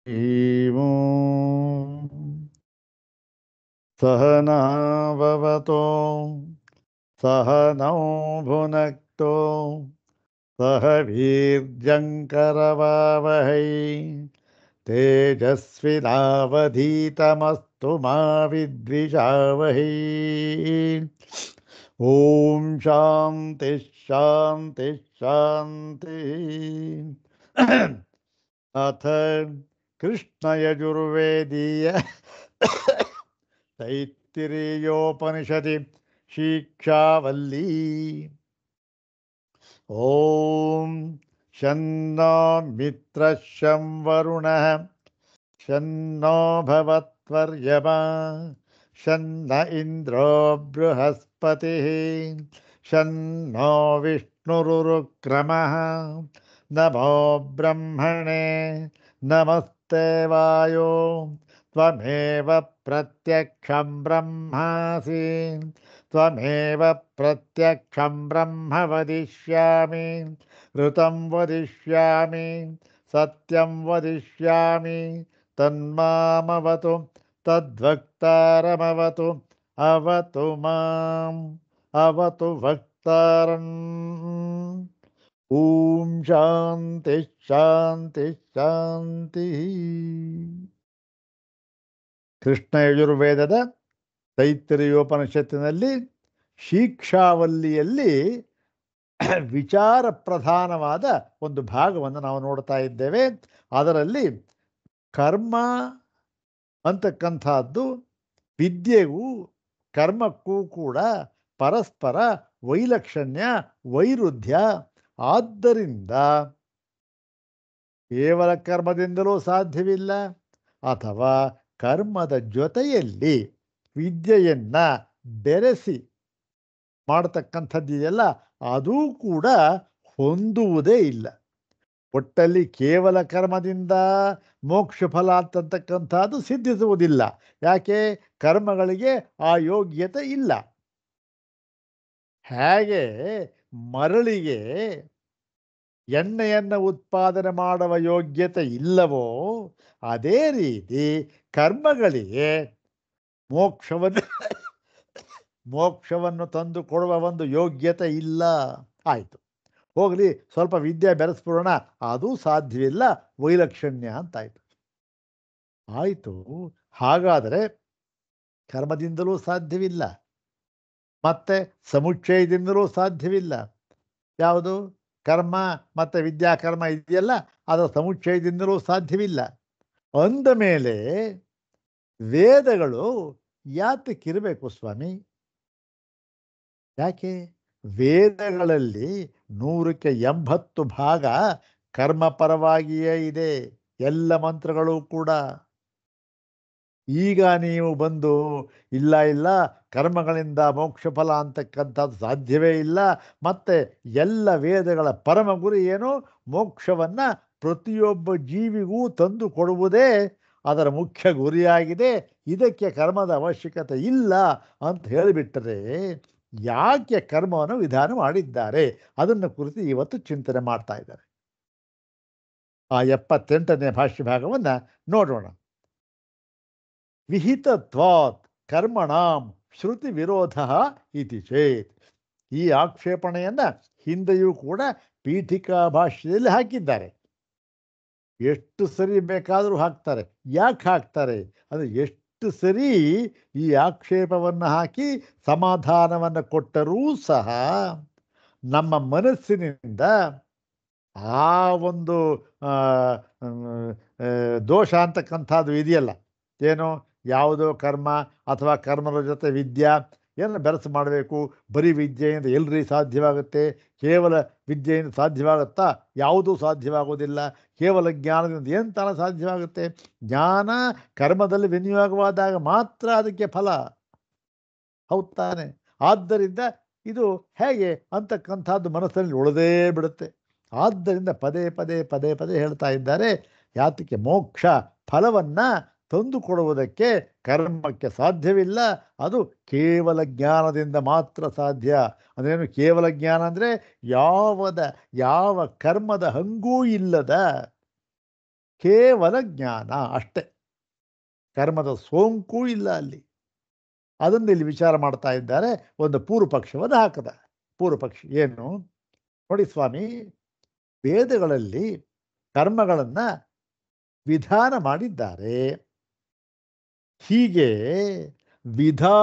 ईमो सहनाववतो सहनौ भुनक्तो सह वीर्यङ्करवावहै तेजस्विनावधीतमस्तु मा विद्विषावहै। ॐ शान्ति शान्ति शान्तिः। अथ कृष्णयजुर्वेदीय तैत्तिरीयोपनिषदि शिक्षावल्ली। ॐ शन्नो मित्रः शं वरुणः शन्नो भवत्वर्यमा शन्न इन्द्रो बृहस्पतिः शन्नो विष्णुरुक्रमः नमो ब्रह्मणे नमस्ते वायो त्वमेव प्रत्यक्षं ब्रह्मासि त्वमेव प्रत्यक्षं ब्रह्म वदिष्यामि ऋतं वदिष्यामि सत्यं वदिष्यामि तन्मामवतु तद्वक्तारमवतु अवतु माम् अवतु वक्तारम्। ॐ ಶಾಂತಿ ಶಾಂತಿ ಶಾಂತಿ. ಕೃಷ್ಣ ಯಜುರ್ವೇದದ ತೈತ್ತಿರೀಯೋಪನಿಷತ್ತಿನಲ್ಲಿ ಶಿಕ್ಷಾವಲ್ಲಿಯಲ್ಲಿ ವಿಚಾರ ಪ್ರಧಾನವಾದ ಒಂದು ಭಾಗವನ್ನು ನಾವು ನೋಡ್ತಾ ಇದ್ದೇವೆ. ಅದರಲ್ಲಿ ಕರ್ಮ ಅಂತಕ್ಕಂಥದ್ದು ವಿದ್ಯೆಗೂ ಕರ್ಮಕ್ಕೂ ಕೂಡ ಪರಸ್ಪರ ವೈಲಕ್ಷಣ್ಯ ವೈರುಧ್ಯ. ಆದ್ದರಿಂದ ಕೇವಲ ಕರ್ಮದಿಂದಲೂ ಸಾಧ್ಯವಿಲ್ಲ, ಅಥವಾ ಕರ್ಮದ ಜೊತೆಯಲ್ಲಿ ವಿದ್ಯೆಯನ್ನ ಬೆರೆಸಿ ಮಾಡತಕ್ಕಂಥದ್ದಿದೆಯಲ್ಲ, ಅದೂ ಕೂಡ ಹೊಂದುವುದೇ ಇಲ್ಲ. ಒಟ್ಟಲ್ಲಿ ಕೇವಲ ಕರ್ಮದಿಂದ ಮೋಕ್ಷ ಫಲ ಅಂತಕ್ಕಂಥದ್ದು ಸಿದ್ಧಿಸುವುದಿಲ್ಲ. ಯಾಕೆ? ಕರ್ಮಗಳಿಗೆ ಆ ಯೋಗ್ಯತೆ ಇಲ್ಲ. ಹೇಗೆ ಮರಳಿಗೆ ಎಣ್ಣೆಯನ್ನು ಉತ್ಪಾದನೆ ಮಾಡುವ ಯೋಗ್ಯತೆ ಇಲ್ಲವೋ, ಅದೇ ರೀತಿ ಕರ್ಮಗಳಿಗೆ ಮೋಕ್ಷವನ್ನು ತಂದು ಕೊಡುವ ಒಂದು ಯೋಗ್ಯತೆ ಇಲ್ಲ. ಆಯಿತು, ಹೋಗಲಿ, ಸ್ವಲ್ಪ ವಿದ್ಯೆ ಬೆರೆಸ್ಬಿಡೋಣ, ಅದೂ ಸಾಧ್ಯವಿಲ್ಲ, ವೈಲಕ್ಷಣ್ಯ ಅಂತಾಯ್ತು. ಆಯಿತು, ಹಾಗಾದರೆ ಕರ್ಮದಿಂದಲೂ ಸಾಧ್ಯವಿಲ್ಲ, ಮತ್ತೆ ಸಮುಚ್ಚಯದಿಂದಲೂ ಸಾಧ್ಯವಿಲ್ಲ. ಯಾವುದು? ಕರ್ಮ ಮತ್ತು ವಿದ್ಯಾಕರ್ಮ ಇದೆಯಲ್ಲ, ಅದರ ಸಮುಚ್ಚಯದಿಂದಲೂ ಸಾಧ್ಯವಿಲ್ಲ. ಅಂದ ಮೇಲೆ ವೇದಗಳು ಯಾತಕ್ಕಿರಬೇಕು ಸ್ವಾಮಿ? ಯಾಕೆ? ವೇದಗಳಲ್ಲಿ 180 ಭಾಗ ಕರ್ಮಪರವಾಗಿಯೇ ಇದೆ, ಎಲ್ಲ ಮಂತ್ರಗಳು ಕೂಡ. ಈಗ ನೀವು ಬಂದು ಇಲ್ಲ ಇಲ್ಲ ಕರ್ಮಗಳಿಂದ ಮೋಕ್ಷ ಫಲ ಅಂತಕ್ಕಂಥದ್ದು ಸಾಧ್ಯವೇ ಇಲ್ಲ, ಮತ್ತೆ ಎಲ್ಲ ವೇದಗಳ ಪರಮ ಗುರಿ ಏನು? ಮೋಕ್ಷವನ್ನು ಪ್ರತಿಯೊಬ್ಬ ಜೀವಿಗೂ ತಂದು ಕೊಡುವುದೇ ಅದರ ಮುಖ್ಯ ಗುರಿಯಾಗಿದೆ, ಇದಕ್ಕೆ ಕರ್ಮದ ಅವಶ್ಯಕತೆ ಇಲ್ಲ ಅಂತ ಹೇಳಿಬಿಟ್ಟರೆ ಯಾಕೆ ಕರ್ಮವನ್ನು ವಿಧಾನ ಮಾಡಿದ್ದಾರೆ ಅದನ್ನು ಕುರಿತು ಇವತ್ತು ಚಿಂತನೆ ಮಾಡ್ತಾ ಇದ್ದಾರೆ. ಆ 78ನೇ ಭಾಷ್ಯ ಭಾಗವನ್ನು ನೋಡೋಣ. ವಿಹಿತತ್ವಾತ್ ಕರ್ಮಣಾಂ ಶ್ರುತಿ ವಿರೋಧ ಇತಿ ಚೇತ್. ಈ ಆಕ್ಷೇಪಣೆಯನ್ನು ಹಿಂದೆಯೂ ಕೂಡ ಪೀಠಿಕಾ ಭಾಷ್ಯದಲ್ಲಿ ಹಾಕಿದ್ದಾರೆ. ಎಷ್ಟು ಸರಿ ಬೇಕಾದರೂ ಹಾಕ್ತಾರೆ. ಯಾಕೆ ಹಾಕ್ತಾರೆ ಅಂದರೆ, ಎಷ್ಟು ಸರಿ ಈ ಆಕ್ಷೇಪವನ್ನು ಹಾಕಿ ಸಮಾಧಾನವನ್ನು ಕೊಟ್ಟರೂ ಸಹ ನಮ್ಮ ಮನಸ್ಸಿನಿಂದ ಆ ಒಂದು ದೋಷ ಅಂತಕ್ಕಂಥದ್ದು ಇದೆಯಲ್ಲ, ಏನು? ಯಾವುದೋ ಕರ್ಮ ಅಥವಾ ಕರ್ಮದ ಜೊತೆ ವಿದ್ಯಾ ಏನು ಬೆರೆಸು ಮಾಡಬೇಕು? ಬರೀ ವಿದ್ಯೆಯಿಂದ ಎಲ್ರಿ ಸಾಧ್ಯವಾಗುತ್ತೆ? ಕೇವಲ ವಿದ್ಯೆಯಿಂದ ಸಾಧ್ಯವಾಗುತ್ತಾ? ಯಾವುದೂ ಸಾಧ್ಯವಾಗುವುದಿಲ್ಲ. ಕೇವಲ ಜ್ಞಾನದಿಂದ ಏನು ತಾನ ಸಾಧ್ಯವಾಗುತ್ತೆ? ಜ್ಞಾನ ಕರ್ಮದಲ್ಲಿ ವಿನಿಯೋಗವಾದಾಗ ಮಾತ್ರ ಅದಕ್ಕೆ ಫಲ, ಹೌದು ತಾನೆ? ಆದ್ದರಿಂದ ಇದು ಹೇಗೆ ಅಂತಕ್ಕಂಥದ್ದು ಮನಸ್ಸಲ್ಲಿ ಉಳಿದೇ ಬಿಡುತ್ತೆ. ಆದ್ದರಿಂದ ಪದೇ ಪದೇ ಪದೇ ಪದೇ ಹೇಳ್ತಾ ಇದ್ದಾರೆ, ಯಾತಕ್ಕೆ? ಮೋಕ್ಷ ಫಲವನ್ನು ತಂದು ಕೊಡುವುದಕ್ಕೆ ಕರ್ಮಕ್ಕೆ ಸಾಧ್ಯವಿಲ್ಲ, ಅದು ಕೇವಲ ಜ್ಞಾನದಿಂದ ಮಾತ್ರ ಸಾಧ್ಯ. ಅದೇನು ಕೇವಲ ಜ್ಞಾನ ಅಂದರೆ? ಯಾವ ಕರ್ಮದ ಹಂಗೂ ಇಲ್ಲದ ಕೇವಲ ಜ್ಞಾನ ಅಷ್ಟೇ. ಕರ್ಮದ ಸೋಂಕು ಇಲ್ಲ ಅಲ್ಲಿ. ಅದನ್ನು ಇಲ್ಲಿ ವಿಚಾರ ಮಾಡ್ತಾ ಇದ್ದಾರೆ. ಒಂದು ಪೂರ್ವ ಪಕ್ಷವನ್ನು ಹಾಕದ. ಪೂರ್ವ ಪಕ್ಷಿ ಏನು ನೋಡಿ ಸ್ವಾಮಿ, ವೇದಗಳಲ್ಲಿ ಕರ್ಮಗಳನ್ನು ವಿಧಾನ ಮಾಡಿದ್ದಾರೆ. ಹೀಗೆ ವಿಧಾ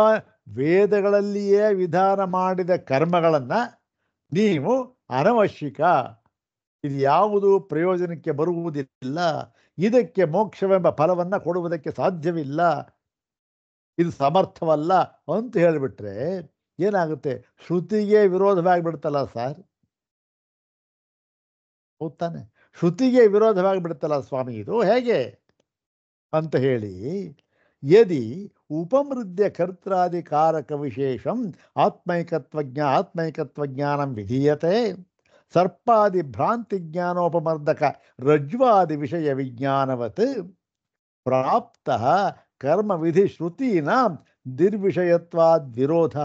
ವೇದಗಳಲ್ಲಿಯೇ ವಿಧಾನ ಮಾಡಿದ ಕರ್ಮಗಳನ್ನು ನೀವು ಅನವಶ್ಯಕ, ಇದು ಯಾವುದು ಪ್ರಯೋಜನಕ್ಕೆ ಬರುವುದಿಲ್ಲ, ಇದಕ್ಕೆ ಮೋಕ್ಷವೆಂಬ ಫಲವನ್ನು ಕೊಡುವುದಕ್ಕೆ ಸಾಧ್ಯವಿಲ್ಲ, ಇದು ಸಮರ್ಥವಲ್ಲ ಅಂತ ಹೇಳಿಬಿಟ್ರೆ ಏನಾಗುತ್ತೆ? ಶ್ರುತಿಗೆ ವಿರೋಧವಾಗಿಬಿಡ್ತಲ್ಲ ಸರ್. ಹೌದಾನೆ? ಶ್ರುತಿಗೆ ವಿರೋಧವಾಗಿಬಿಡ್ತಲ್ಲ ಸ್ವಾಮಿ, ಇದು ಹೇಗೆ ಅಂತ ಹೇಳಿ, ಯದಿ ಉಪಮೃದ್ಯ ಕರ್ತೃಾದಿಕಾರಕ ವಿಶೇಷಂ ಆತ್ಮೈಕತ್ವಜ್ಞಾನಂ ವಿಧೀಯತೆ ಸರ್ಪಾದಿ ಭ್ರಾಂತಿ ಜ್ಞಾನೋಪಮರ್ದಕ ರಜ್ವಾದಿ ವಿಷಯ ವಿಜ್ಞಾನವತ್ ಪ್ರಾಪ್ತ ಕರ್ಮ ವಿಧಿ ಶ್ರುತೀನಾಂ ನಿರ್ವಿಷಯತ್ವಾದ್ ವಿರೋಧ.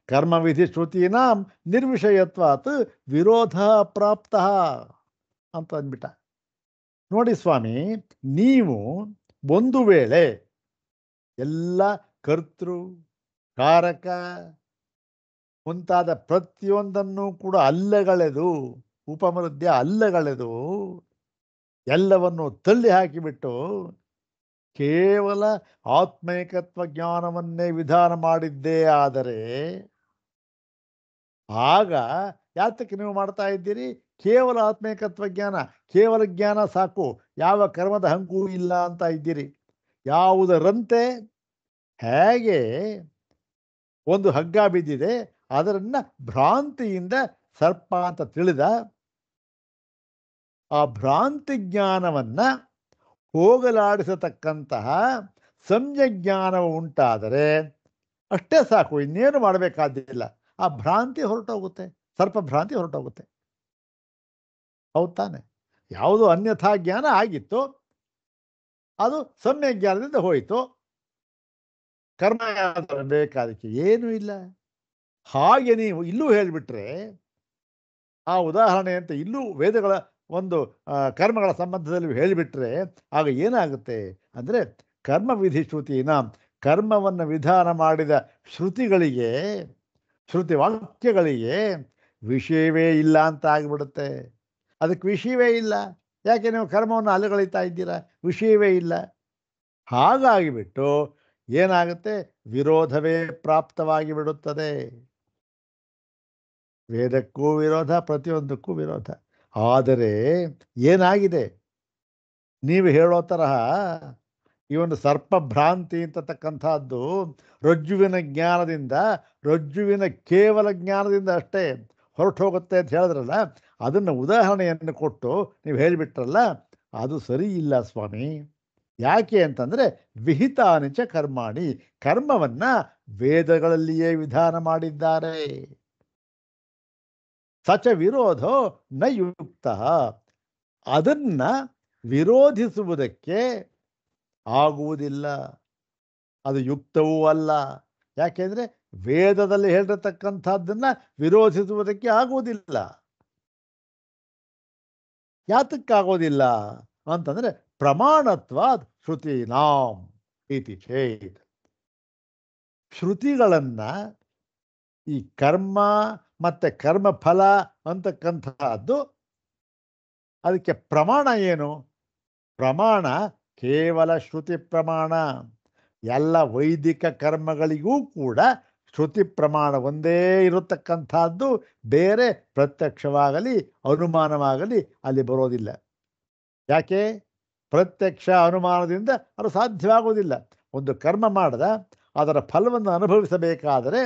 ಕರ್ಮ ವಿಧಿ ಶ್ರುತೀನಾಂ ನಿರ್ವಿಷಯತ್ವಾತ್ ವಿರೋಧ ಪ್ರಾಪ್ತ ಅಂತ ಅಂದ್ಬಿಟ್ಟ. ನೋಡಿ ಸ್ವಾಮಿ, ನೀವು ಒಂದು ವೇಳೆ ಎಲ್ಲ ಕರ್ತೃ ಕಾರಕ ಮುಂತಾದ ಪ್ರತಿಯೊಂದನ್ನು ಕೂಡ ಅಲ್ಲಗಳೆದು, ಉಪಮೃದ್ಯ ಅಲ್ಲಗಳೆದು ಎಲ್ಲವನ್ನು ತಳ್ಳಿ ಹಾಕಿಬಿಟ್ಟು ಕೇವಲ ಆತ್ಮೈಕತ್ವ ಜ್ಞಾನವನ್ನೇ ವಿಧಾನ ಮಾಡಿದ್ದೇ ಆದರೆ, ಆಗ ಯಾತಕ್ಕೆ ನೀವು ಮಾಡ್ತಾ ಇದ್ದೀರಿ? ಕೇವಲ ಆತ್ಮೈಕತ್ವ ಜ್ಞಾನ, ಕೇವಲ ಜ್ಞಾನ ಸಾಕು, ಯಾವ ಕರ್ಮದ ಹಂಗೂ ಇಲ್ಲ ಅಂತ ಇದ್ದೀರಿ. ಯಾವುದರಂತೆ? ಹೇಗೆ ಒಂದು ಹಗ್ಗ ಬಿದ್ದಿದೆ, ಅದರನ್ನ ಭ್ರಾಂತಿಯಿಂದ ಸರ್ಪ ಅಂತ ತಿಳಿದ, ಆ ಭ್ರಾಂತಿ ಜ್ಞಾನವನ್ನ ಹೋಗಲಾಡಿಸತಕ್ಕಂತಹ ಸಂಜ್ಞಾನವು ಉಂಟಾದರೆ ಅಷ್ಟೇ ಸಾಕು, ಇನ್ನೇನು ಮಾಡಬೇಕಾದಿಲ್ಲ. ಆ ಭ್ರಾಂತಿ ಹೊರಟೋಗುತ್ತೆ, ಸರ್ಪ ಭ್ರಾಂತಿ ಹೊರಟೋಗುತ್ತೆ. ಹೌದು ತಾನೆ? ಯಾವುದೋ ಅನ್ಯಥಾ ಜ್ಞಾನ ಆಗಿತ್ತು, ಅದು ಸಮ್ಯ ಜ್ಞಾನದಿಂದ ಹೋಯಿತು. ಕರ್ಮ ಬೇಕಾದಕ್ಕೆ ಏನೂ ಇಲ್ಲ. ಹಾಗೆ ನೀವು ಇಲ್ಲೂ ಹೇಳಿಬಿಟ್ರೆ, ಆ ಉದಾಹರಣೆ ಅಂತ ಇಲ್ಲೂ ವೇದಗಳ ಒಂದು ಕರ್ಮಗಳ ಸಂಬಂಧದಲ್ಲಿ ಹೇಳಿಬಿಟ್ರೆ ಆಗ ಏನಾಗುತ್ತೆ ಅಂದರೆ, ಕರ್ಮವಿಧಿ ಶ್ರುತಿನ ಕರ್ಮವನ್ನು ವಿಧಾನ ಮಾಡಿದ ಶ್ರುತಿಗಳಿಗೆ, ಶ್ರುತಿ ವಾಕ್ಯಗಳಿಗೆ ವಿಷಯವೇ ಇಲ್ಲ ಅಂತ ಆಗಿಬಿಡುತ್ತೆ. ಅದಕ್ಕೆ ವಿಷಯವೇ ಇಲ್ಲ. ಯಾಕೆ? ನೀವು ಕರ್ಮವನ್ನು ಅಲ್ಲಗಳೆಯುತ್ತಾ ಇದ್ದೀರಾ, ವಿಷಯವೇ ಇಲ್ಲ. ಹಾಗಾಗಿಬಿಟ್ಟು ಏನಾಗುತ್ತೆ? ವಿರೋಧವೇ ಪ್ರಾಪ್ತವಾಗಿ ಬಿಡುತ್ತದೆ. ವೇದಕ್ಕೂ ವಿರೋಧ, ಪ್ರತಿಯೊಂದಕ್ಕೂ ವಿರೋಧ. ಆದರೆ ಏನಾಗಿದೆ? ನೀವು ಹೇಳೋ ತರಹ ಈ ಒಂದು ಸರ್ಪಭ್ರಾಂತಿ ಅಂತಕ್ಕಂಥದ್ದು ರಜ್ಜುವಿನ ಜ್ಞಾನದಿಂದ, ರಜ್ಜುವಿನ ಕೇವಲ ಜ್ಞಾನದಿಂದ ಅಷ್ಟೇ ಹೊರಟು ಹೋಗುತ್ತೆ ಅಂತ ಹೇಳಿದ್ರಲ್ಲ, ಅದನ್ನು ಉದಾಹರಣೆಯನ್ನು ಕೊಟ್ಟು ನೀವು ಹೇಳಿಬಿಟ್ರಲ್ಲ, ಅದು ಸರಿ ಇಲ್ಲ ಸ್ವಾಮಿ. ಯಾಕೆ ಅಂತಂದರೆ, ವಿಹಿತಾನಿಚ ಕರ್ಮಾಣಿ, ಕರ್ಮವನ್ನು ವೇದಗಳಲ್ಲಿಯೇ ವಿಧಾನ ಮಾಡಿದ್ದಾರೆ. ಸಚ ವಿರೋಧೋ ನ ಯುಕ್ತ, ಅದನ್ನು ವಿರೋಧಿಸುವುದಕ್ಕೆ ಆಗುವುದಿಲ್ಲ, ಅದು ಯುಕ್ತವೂ ಅಲ್ಲ. ಯಾಕೆಂದರೆ ವೇದದಲ್ಲಿ ಹೇಳಿರತಕ್ಕಂಥದ್ದನ್ನು ವಿರೋಧಿಸುವುದಕ್ಕೆ ಆಗುವುದಿಲ್ಲ. ಯಾತಕ್ಕಾಗೋದಿಲ್ಲ ಅಂತಂದರೆ, ಪ್ರಮಾಣತ್ವಾದ್ ಶ್ರುತೀನಾಂ ಇತಿ ಚೇತ್. ಶ್ರುತಿಗಳನ್ನು ಈ ಕರ್ಮ ಮತ್ತು ಕರ್ಮಫಲ ಅಂತಕ್ಕಂಥದ್ದು, ಅದಕ್ಕೆ ಪ್ರಮಾಣ ಏನು? ಪ್ರಮಾಣ ಕೇವಲ ಶ್ರುತಿ ಪ್ರಮಾಣ. ಎಲ್ಲ ವೈದಿಕ ಕರ್ಮಗಳಿಗೂ ಕೂಡ ಶ್ರುತಿ ಪ್ರಮಾಣ ಒಂದೇ ಇರತಕ್ಕಂಥದ್ದು, ಬೇರೆ ಪ್ರತ್ಯಕ್ಷವಾಗಲಿ ಅನುಮಾನವಾಗಲಿ ಅಲ್ಲಿ ಬರೋದಿಲ್ಲ. ಯಾಕೆ? ಪ್ರತ್ಯಕ್ಷ ಅನುಮಾನದಿಂದ ಅದು ಸಾಧ್ಯವಾಗುವುದಿಲ್ಲ. ಒಂದು ಕರ್ಮ ಮಾಡದ ಅದರ ಫಲವನ್ನು ಅನುಭವಿಸಬೇಕಾದರೆ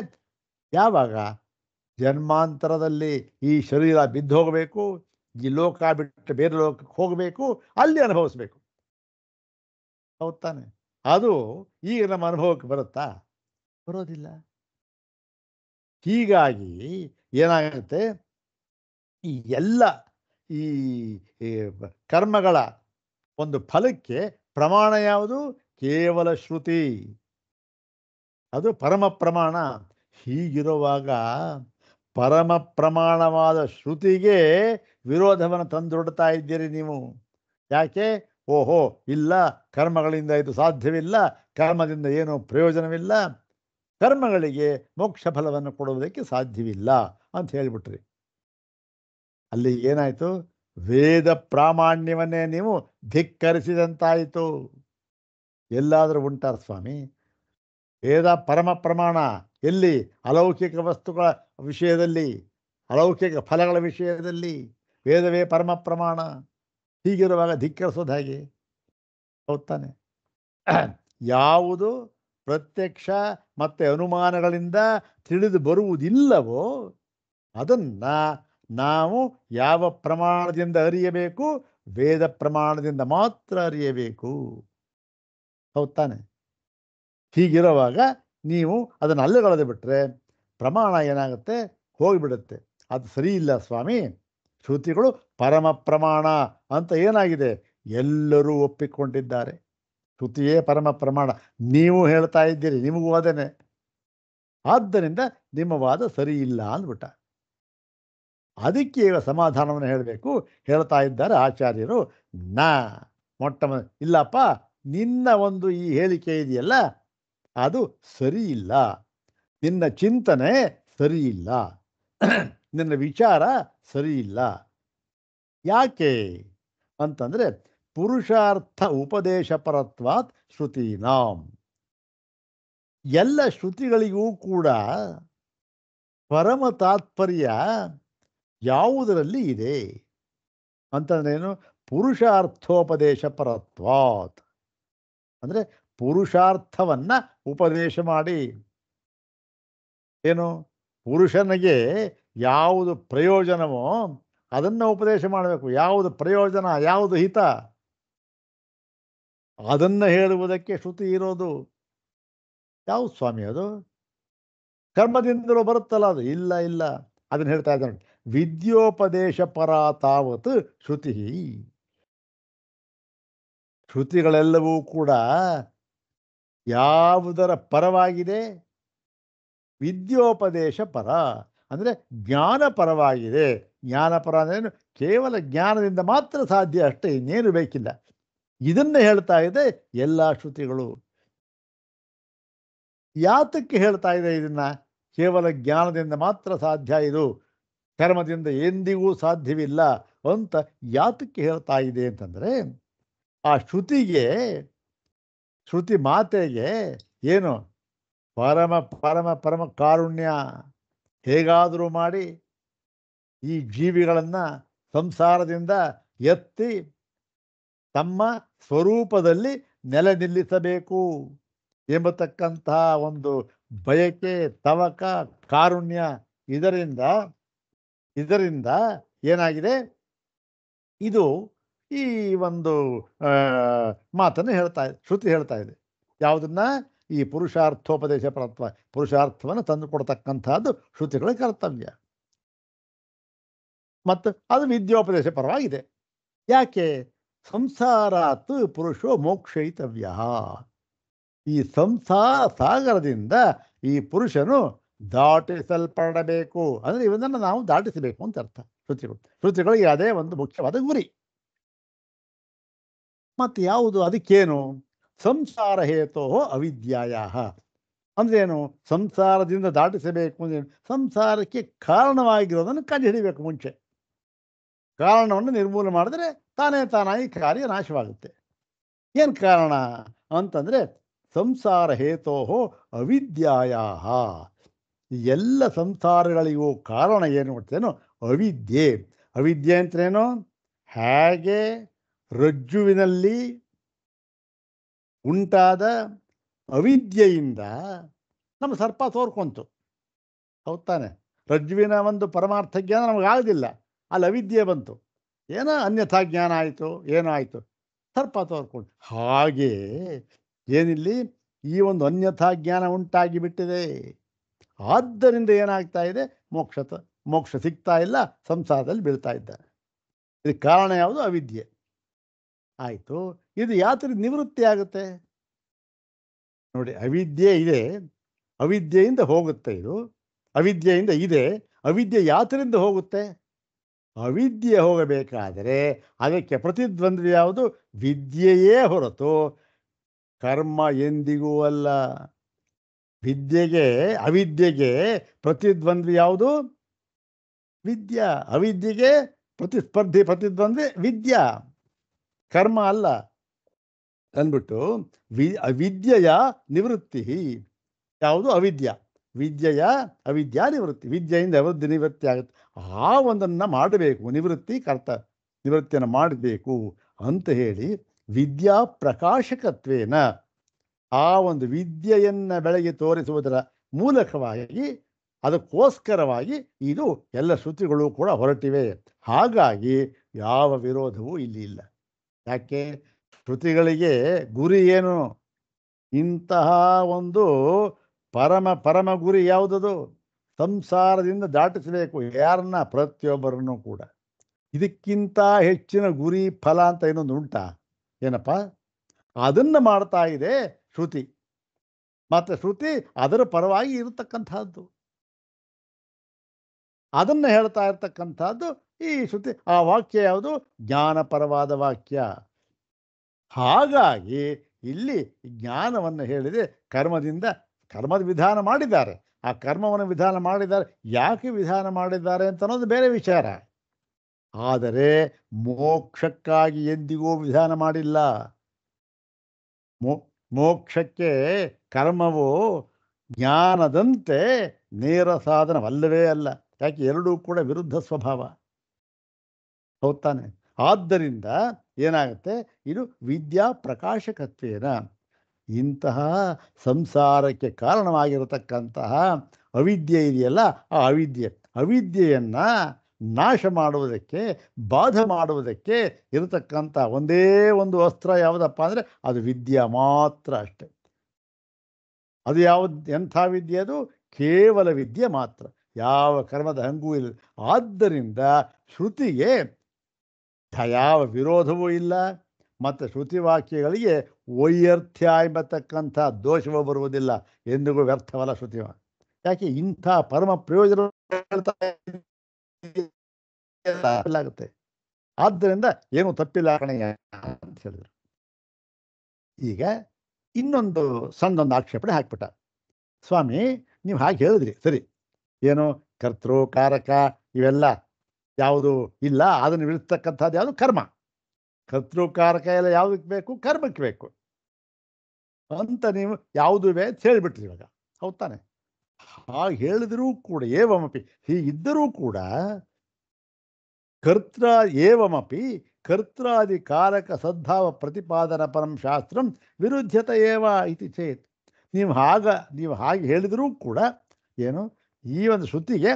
ಯಾವಾಗ? ಜನ್ಮಾಂತರದಲ್ಲಿ ಈ ಶರೀರ ಬಿದ್ದು ಹೋಗಬೇಕು, ಈ ಲೋಕ ಬಿಟ್ಟು ಬೇರೆ ಲೋಕಕ್ಕೆ ಹೋಗಬೇಕು, ಅಲ್ಲಿ ಅನುಭವಿಸ್ಬೇಕು. ಹೌದು ತಾನೆ? ಅದು ಈಗ ನಮ್ಮ ಅನುಭವಕ್ಕೆ ಬರುತ್ತಾ? ಬರೋದಿಲ್ಲ. ಹೀಗಾಗಿ ಏನಾಗುತ್ತೆ? ಈ ಎಲ್ಲ ಈ ಕರ್ಮಗಳ ಒಂದು ಫಲಕ್ಕೆ ಪ್ರಮಾಣ ಯಾವುದು? ಕೇವಲ ಶ್ರುತಿ, ಅದು ಪರಮ ಪ್ರಮಾಣ. ಹೀಗಿರುವಾಗ ಪರಮ ಪ್ರಮಾಣವಾದ ಶ್ರುತಿಗೆ ವಿರೋಧವನ್ನು ತಂದೊಡ್ತಾ ಇದ್ದೀರಿ ನೀವು. ಯಾಕೆ? ಓಹೋ, ಇಲ್ಲ, ಕರ್ಮಗಳಿಂದ ಇದು ಸಾಧ್ಯವಿಲ್ಲ, ಕರ್ಮದಿಂದ ಏನೂ ಪ್ರಯೋಜನವಿಲ್ಲ, ಕರ್ಮಗಳಿಗೆ ಮೋಕ್ಷ ಫಲವನ್ನು ಕೊಡುವುದಕ್ಕೆ ಸಾಧ್ಯವಿಲ್ಲ ಅಂತ ಹೇಳಿಬಿಟ್ರಿ. ಅಲ್ಲಿ ಏನಾಯಿತು? ವೇದ ಪ್ರಾಮಾಣ್ಯವನ್ನೇ ನೀವು ಧಿಕ್ಕರಿಸಿದಂತಾಯಿತು. ಎಲ್ಲಾದರೂ ಉಂಟಾರ ಸ್ವಾಮಿ? ವೇದ ಪರಮ ಪ್ರಮಾಣ. ಎಲ್ಲಿ? ಅಲೌಕಿಕ ವಸ್ತುಗಳ ವಿಷಯದಲ್ಲಿ, ಅಲೌಕಿಕ ಫಲಗಳ ವಿಷಯದಲ್ಲಿ ವೇದವೇ ಪರಮ ಪ್ರಮಾಣ. ಹೀಗಿರುವಾಗ ಧಿಕ್ಕರಿಸೋದು ಹೇಗೆ? ಹೌದ್ ತಾನೆ? ಯಾವುದು ಪ್ರತ್ಯಕ್ಷ ಮತ್ತು ಅನುಮಾನಗಳಿಂದ ತಿಳಿದು ಬರುವುದಿಲ್ಲವೋ ಅದನ್ನು ನಾವು ಯಾವ ಪ್ರಮಾಣದಿಂದ ಅರಿಯಬೇಕು? ವೇದ ಪ್ರಮಾಣದಿಂದ ಮಾತ್ರ ಅರಿಯಬೇಕು. ಹೌದ್ ತಾನೆ? ಹೀಗಿರುವಾಗ ನೀವು ಅದನ್ನು ಅಲ್ಲಗಳೆದು ಬಿಟ್ಟರೆ ಪ್ರಮಾಣ ಏನಾಗುತ್ತೆ? ಹೋಗಿಬಿಡುತ್ತೆ. ಅದು ಸರಿ ಇಲ್ಲ ಸ್ವಾಮಿ. ಶ್ರುತಿಗಳು ಪರಮ ಪ್ರಮಾಣ ಅಂತ ಏನಾಗಿದೆ? ಎಲ್ಲರೂ ಒಪ್ಪಿಕೊಂಡಿದ್ದಾರೆ. ಶ್ರುತಿಯೇ ಪರಮ ಪ್ರಮಾಣ. ನೀವು ಹೇಳ್ತಾ ಇದ್ದೀರಿ, ನಿಮಗೂ ಅದೇನೆ. ಆದ್ದರಿಂದ ನಿಮ್ಮ ವಾದ ಸರಿ ಇಲ್ಲ ಅಂದ್ಬಿಟ್ಟ. ಅದಕ್ಕೆ ಸಮಾಧಾನವನ್ನು ಹೇಳಬೇಕು. ಹೇಳ್ತಾ ಇದ್ದಾರೆ ಆಚಾರ್ಯರು, ಇಲ್ಲಪ್ಪ, ನಿನ್ನ ಒಂದು ಈ ಹೇಳಿಕೆ ಇದೆಯಲ್ಲ, ಅದು ಸರಿ ಇಲ್ಲ. ನಿನ್ನ ಚಿಂತನೆ ಸರಿ ಇಲ್ಲ, ನಿನ್ನ ವಿಚಾರ ಸರಿ ಇಲ್ಲ. ಯಾಕೆ ಅಂತಂದರೆ, ಪುರುಷಾರ್ಥ ಉಪದೇಶ ಪರತ್ವಾತ್ ಶ್ರುತೀನಾಂ. ಎಲ್ಲ ಶ್ರುತಿಗಳಿಗೂ ಕೂಡ ಪರಮ ತಾತ್ಪರ್ಯ ಯಾವುದರಲ್ಲಿ ಇದೆ ಅಂತಂದ್ರೇನು? ಪುರುಷಾರ್ಥೋಪದೇಶ ಪರತ್ವಾತ್ ಅಂದರೆ ಪುರುಷಾರ್ಥವನ್ನು ಉಪದೇಶ ಮಾಡಿ. ಏನು? ಪುರುಷನಿಗೆ ಯಾವುದು ಪ್ರಯೋಜನವೋ ಅದನ್ನು ಉಪದೇಶ ಮಾಡಬೇಕು. ಯಾವುದು ಪ್ರಯೋಜನ, ಯಾವುದು ಹಿತ, ಅದನ್ನು ಹೇಳುವುದಕ್ಕೆ ಶ್ರುತಿ ಇರೋದು. ಯಾವುದು ಸ್ವಾಮಿ ಅದು? ಕರ್ಮದಿಂದಲೂ ಬರುತ್ತಲ್ಲ ಅದು? ಇಲ್ಲ ಇಲ್ಲ, ಅದನ್ನು ಹೇಳ್ತಾ ಇದ್ದಾನೆ. ವಿದ್ಯೋಪದೇಶ ಪರ ತಾವತ್ ಶ್ರುತಿ. ಶ್ರುತಿಗಳೆಲ್ಲವೂ ಕೂಡ ಯಾವುದರ ಪರವಾಗಿದೆ? ವಿದ್ಯೋಪದೇಶ ಪರ ಅಂದರೆ ಜ್ಞಾನ ಪರವಾಗಿದೆ. ಜ್ಞಾನಪರ ಅಂದ್ರೇನು? ಕೇವಲ ಜ್ಞಾನದಿಂದ ಮಾತ್ರ ಸಾಧ್ಯ, ಅಷ್ಟೇ, ಇನ್ನೇನು ಬೇಕಿಲ್ಲ. ಇದನ್ನು ಹೇಳ್ತಾ ಇದೆ ಎಲ್ಲ ಶ್ರುತಿಗಳು. ಯಾತಕ್ಕೆ ಹೇಳ್ತಾ ಇದೆ ಇದನ್ನ? ಕೇವಲ ಜ್ಞಾನದಿಂದ ಮಾತ್ರ ಸಾಧ್ಯ, ಇದು ಕರ್ಮದಿಂದ ಎಂದಿಗೂ ಸಾಧ್ಯವಿಲ್ಲ ಅಂತ ಯಾತಕ್ಕೆ ಹೇಳ್ತಾ ಇದೆ ಅಂತಂದರೆ, ಆ ಶ್ರುತಿಗೆ, ಶ್ರುತಿ ಮಾತೆಗೆ ಏನು ಪರಮ ಪರಮ ಪರಮ ಕಾರುಣ್ಯ. ಹೇಗಾದರೂ ಮಾಡಿ ಈ ಜೀವಿಗಳನ್ನು ಸಂಸಾರದಿಂದ ಎತ್ತಿ ತಮ್ಮ ಸ್ವರೂಪದಲ್ಲಿ ನೆಲೆ ನಿಲ್ಲಿಸಬೇಕು ಎಂಬತಕ್ಕಂತಹ ಒಂದು ಬಯಕೆ, ತವಕ, ಕಾರುಣ್ಯ, ಇದರಿಂದ ಏನಾಗಿದೆ? ಇದು ಈ ಒಂದು ಮಾತನ್ನು ಹೇಳ್ತಾ ಇದೆ, ಶ್ರುತಿ ಹೇಳ್ತಾ ಇದೆ. ಯಾವುದನ್ನ? ಈ ಪುರುಷಾರ್ಥೋಪದೇಶ ಪರತ್ವ, ಪುರುಷಾರ್ಥವನ್ನು ತಂದು ಕೊಡ್ತಕ್ಕಂಥದ್ದು ಶ್ರುತಿಗಳ ಕರ್ತವ್ಯ. ಮತ್ತು ಅದು ವಿದ್ಯೋಪದೇಶ ಪರವಾಗಿದೆ. ಯಾಕೆ? ಸಂಸಾರಾತ್ ಪುರುಷೋ ಮೋಕ್ಷಯಿತವ್ಯ. ಈ ಸಂಸಾರ ಸಾಗರದಿಂದ ಈ ಪುರುಷನು ದಾಟಿಸಲ್ಪಡಬೇಕು. ಅಂದರೆ ಇವನನ್ನು ನಾವು ದಾಟಿಸಬೇಕು ಅಂತ ಅರ್ಥ. ಶ್ರುತಿಗಳಿಗೆ ಅದೇ ಒಂದು ಮುಖ್ಯವಾದ ಗುರಿ. ಮತ್ತು ಯಾವುದು? ಅದಕ್ಕೇನು? ಸಂಸಾರ ಹೇತೋ ಅವಿದ್ಯಾಯ. ಅಂದ್ರೇನು? ಸಂಸಾರದಿಂದ ದಾಟಿಸಬೇಕು ಅಂದ್ರೆ ಸಂಸಾರಕ್ಕೆ ಕಾರಣವಾಗಿರೋದನ್ನು ಕಂಡುಹಿಡಿಬೇಕು ಮುಂಚೆ. ಕಾರಣವನ್ನು ನಿರ್ಮೂಲನೆ ಮಾಡಿದ್ರೆ ತಾನೇ ತಾನಾಗಿ ಕಾರ್ಯ ನಾಶವಾಗುತ್ತೆ. ಏನು ಕಾರಣ ಅಂತಂದರೆ, ಸಂಸಾರ ಹೇತೋ ಅವಿದ್ಯಾಯ. ಎಲ್ಲ ಸಂಸಾರಗಳಿಗೂ ಕಾರಣ ಏನು ಮಾಡ್ತೇನೋ ಅವಿದ್ಯೆ. ಅವಿದ್ಯೆ ಅಂತೇನು? ಹೇಗೆ ರಜ್ಜುವಿನಲ್ಲಿ ಉಂಟಾದ ಅವಿದ್ಯೆಯಿಂದ ನಮ್ಮ ಸರ್ಪ ತೋರ್ಕೊಂತು, ಹೌದ್ ತಾನೆ? ರಜ್ಜುವಿನ ಒಂದು ಪರಮಾರ್ಥ ಜ್ಞಾನ ನಮಗಾಗೋದಿಲ್ಲ, ಅಲ್ಲಿ ಅವಿದ್ಯೆ ಬಂತು. ಏನೋ ಅನ್ಯಥಾ ಜ್ಞಾನ ಆಯಿತು, ಏನೋ ಆಯಿತು, ಸರ್ಪ ತೋರ್ಕೊಂಡು. ಹಾಗೆ ಏನಿಲ್ಲಿ ಈ ಒಂದು ಅನ್ಯಥಾ ಜ್ಞಾನ ಉಂಟಾಗಿ ಬಿಟ್ಟಿದೆ. ಆದ್ದರಿಂದ ಏನಾಗ್ತಾ ಇದೆ? ಮೋಕ್ಷ ಸಿಗ್ತಾ ಇಲ್ಲ, ಸಂಸಾರದಲ್ಲಿ ಬೀಳ್ತಾ ಇದ್ದಾರೆ. ಇದಕ್ಕೆ ಕಾರಣ ಯಾವುದು? ಅವಿದ್ಯೆ. ಆಯಿತು, ಇದು ಯಾತ್ರೆ ನಿವೃತ್ತಿ ಆಗುತ್ತೆ ನೋಡಿ. ಅವಿದ್ಯೆ ಇದೆ, ಅವಿದ್ಯೆಯಿಂದ ಹೋಗುತ್ತೆ. ಇದು ಅವಿದ್ಯೆಯಿಂದ ಇದೆ, ಅವಿದ್ಯೆ ಯಾತ್ರೆಯಿಂದ ಹೋಗುತ್ತೆ? ಅವಿದ್ಯೆ ಹೋಗಬೇಕಾದರೆ ಅದಕ್ಕೆ ಪ್ರತಿದ್ವಂದ್ವಿ ಯಾವುದು? ವಿದ್ಯೆಯೇ ಹೊರತು ಕರ್ಮ ಎಂದಿಗೂ ಅಲ್ಲ. ಅವಿದ್ಯೆಗೆ ಪ್ರತಿದ್ವಂದ್ವಿ ಯಾವುದು? ವಿದ್ಯಾ. ಅವಿದ್ಯೆಗೆ ಪ್ರತಿದ್ವಂದ್ವಿ ವಿದ್ಯಾ, ಕರ್ಮ ಅಲ್ಲ ಅಂದ್ಬಿಟ್ಟು ಅವಿದ್ಯೆಯ ನಿವೃತ್ತಿ ಯಾವುದು? ಅವಿದ್ಯಾ. ಅವಿದ್ಯಾ ನಿವೃತ್ತಿ, ವಿದ್ಯೆಯಿಂದ ನಿವೃತ್ತಿ ಆಗುತ್ತೆ. ಆ ಒಂದನ್ನು ಮಾಡಬೇಕು, ನಿವೃತ್ತಿಯನ್ನು ಮಾಡಬೇಕು ಅಂತ ಹೇಳಿ ವಿದ್ಯಾ ಪ್ರಕಾಶಕತ್ವೇನ ಆ ಒಂದು ವಿದ್ಯೆಯನ್ನು ಬೆಳಗಿ ತೋರಿಸುವುದರ ಮೂಲಕವಾಗಿ, ಅದಕ್ಕೋಸ್ಕರವಾಗಿ ಇದು ಎಲ್ಲ ಶ್ರುತಿಗಳು ಕೂಡ ಹೊರಟಿವೆ. ಹಾಗಾಗಿ ಯಾವ ವಿರೋಧವೂ ಇಲ್ಲಿ ಇಲ್ಲ. ಯಾಕೆ? ಶ್ರುತಿಗಳಿಗೆ ಗುರಿ ಏನು? ಇಂತಹ ಒಂದು ಪರಮ ಗುರಿ ಯಾವುದದು? ಸಂಸಾರದಿಂದ ದಾಟಿಸಬೇಕು ಯಾರನ್ನ? ಪ್ರತಿಯೊಬ್ಬರನ್ನು ಕೂಡ. ಇದಕ್ಕಿಂತ ಹೆಚ್ಚಿನ ಗುರಿ ಫಲ ಅಂತ ಇನ್ನೊಂದು ಉಂಟಾ? ಏನಪ್ಪ? ಅದನ್ನು ಮಾಡ್ತಾ ಇದೆ ಶ್ರುತಿ. ಮತ್ತು ಶ್ರುತಿ ಅದರ ಪರವಾಗಿ ಇರತಕ್ಕಂಥದ್ದು, ಅದನ್ನು ಹೇಳ್ತಾ ಇರ್ತಕ್ಕಂಥದ್ದು ಈ ಶ್ರುತಿ. ಆ ವಾಕ್ಯ ಯಾವುದು? ಜ್ಞಾನಪರವಾದ ವಾಕ್ಯ. ಹಾಗಾಗಿ ಇಲ್ಲಿ ಜ್ಞಾನವನ್ನು ಹೇಳಿದೆ. ಕರ್ಮದ ವಿಧಾನ ಮಾಡಿದ್ದಾರೆ. ಆ ಕರ್ಮವನ್ನು ವಿಧಾನ ಮಾಡಿದ್ದಾರೆ. ಯಾಕೆ ವಿಧಾನ ಮಾಡಿದ್ದಾರೆ ಅಂತ ಅನ್ನೋದು ಬೇರೆ ವಿಚಾರ. ಆದರೆ ಮೋಕ್ಷಕ್ಕಾಗಿ ಎಂದಿಗೂ ವಿಧಾನ ಮಾಡಿಲ್ಲ. ಮೋಕ್ಷಕ್ಕೆ ಕರ್ಮವು ಜ್ಞಾನದಂತೆ ನೇರ ಸಾಧನವಲ್ಲವೇ ಅಲ್ಲ. ಯಾಕೆ? ಎರಡೂ ಕೂಡ ವಿರುದ್ಧ ಸ್ವಭಾವ. ಹೌದ್ ತಾನೆ? ಆದ್ದರಿಂದ ಏನಾಗುತ್ತೆ? ಇದು ವಿದ್ಯಾ ಪ್ರಕಾಶಕತ್ವೇನ ಇಂತಹ ಸಂಸಾರಕ್ಕೆ ಕಾರಣವಾಗಿರತಕ್ಕಂತಹ ಅವಿದ್ಯೆ ಇದೆಯಲ್ಲ, ಆ ಅವಿದ್ಯೆಯನ್ನು ನಾಶ ಮಾಡುವುದಕ್ಕೆ, ಬಾಧ ಮಾಡುವುದಕ್ಕೆ ಇರತಕ್ಕಂಥ ಒಂದೇ ಒಂದು ಅಸ್ತ್ರ ಯಾವುದಪ್ಪ ಅಂದರೆ ಅದು ವಿದ್ಯೆ ಮಾತ್ರ ಅಷ್ಟೆ. ಅದು ಎಂಥ ವಿದ್ಯೆ? ಅದು ಕೇವಲ ವಿದ್ಯೆ ಮಾತ್ರ, ಯಾವ ಕರ್ಮದ ಹಂಗೂ ಇಲ್ಲ. ಆದ್ದರಿಂದ ಶ್ರುತಿಗೆ ಯಾವ ವಿರೋಧವೂ ಇಲ್ಲ. ಮತ್ತು ಶ್ರುತಿವಾಕ್ಯಗಳಿಗೆ ವೈಯರ್ಥ್ಯ ಎಂಬತಕ್ಕಂಥ ದೋಷವೂ ಬರುವುದಿಲ್ಲ. ಎಂದಿಗೂ ವ್ಯರ್ಥವಲ್ಲ ಶ್ರುತಿ. ಯಾಕೆ? ಇಂಥ ಪರಮ ಪ್ರಯೋಜನ ಆಗುತ್ತೆ. ಆದ್ದರಿಂದ ಏನು ತಪ್ಪಿಲ್ಲ ಕಣಯ್ಯ ಅಂತ ಹೇಳಿದ್ರು. ಈಗ ಇನ್ನೊಂದು ಸಣ್ಣದೊಂದು ಆಕ್ಷೇಪಣೆ ಹಾಕ್ಬಿಟ್ಟ. ಸ್ವಾಮಿ, ನೀವು ಹಾಗೆ ಹೇಳಿದ್ರಿ ಸರಿ, ಏನು ಕರ್ತೃ ಕಾರಕ ಇವೆಲ್ಲ ಯಾವುದು ಇಲ್ಲ, ಅದನ್ನು ಇಳಿಸ್ತಕ್ಕಂಥದ್ದು ಯಾವುದು? ಕರ್ಮ. ಕರ್ತೃಕಾರಕ ಎಲ್ಲ ಯಾವುದಕ್ಕೆ ಬೇಕು? ಕರ್ಮಕ್ಕೆ ಬೇಕು ಅಂತ ನೀವು ಯಾವುದು ಬೇ ಅಂತ ಹೇಳಿಬಿಟ್ರಿ ಇವಾಗ. ಹೌದ್ ತಾನೆ? ಹಾಗೆ ಹೇಳಿದರೂ ಕೂಡ ಏವಮಪಿ, ಹೀಗಿದ್ದರೂ ಕೂಡ ಏವಮಪಿ ಕರ್ತ್ರಾದಿ ಕಾರಕ ಸದ್ಭಾವ ಪ್ರತಿಪಾದನ ಪರಂ ಶಾಸ್ತ್ರಂ ವಿರುದ್ಧತೆ ಏವ ಇತಿ ಚೇತ್. ನೀವು ಹಾಗೆ ಹೇಳಿದರೂ ಕೂಡ ಏನು, ಈ ಒಂದು ಶ್ರುತಿಗೆ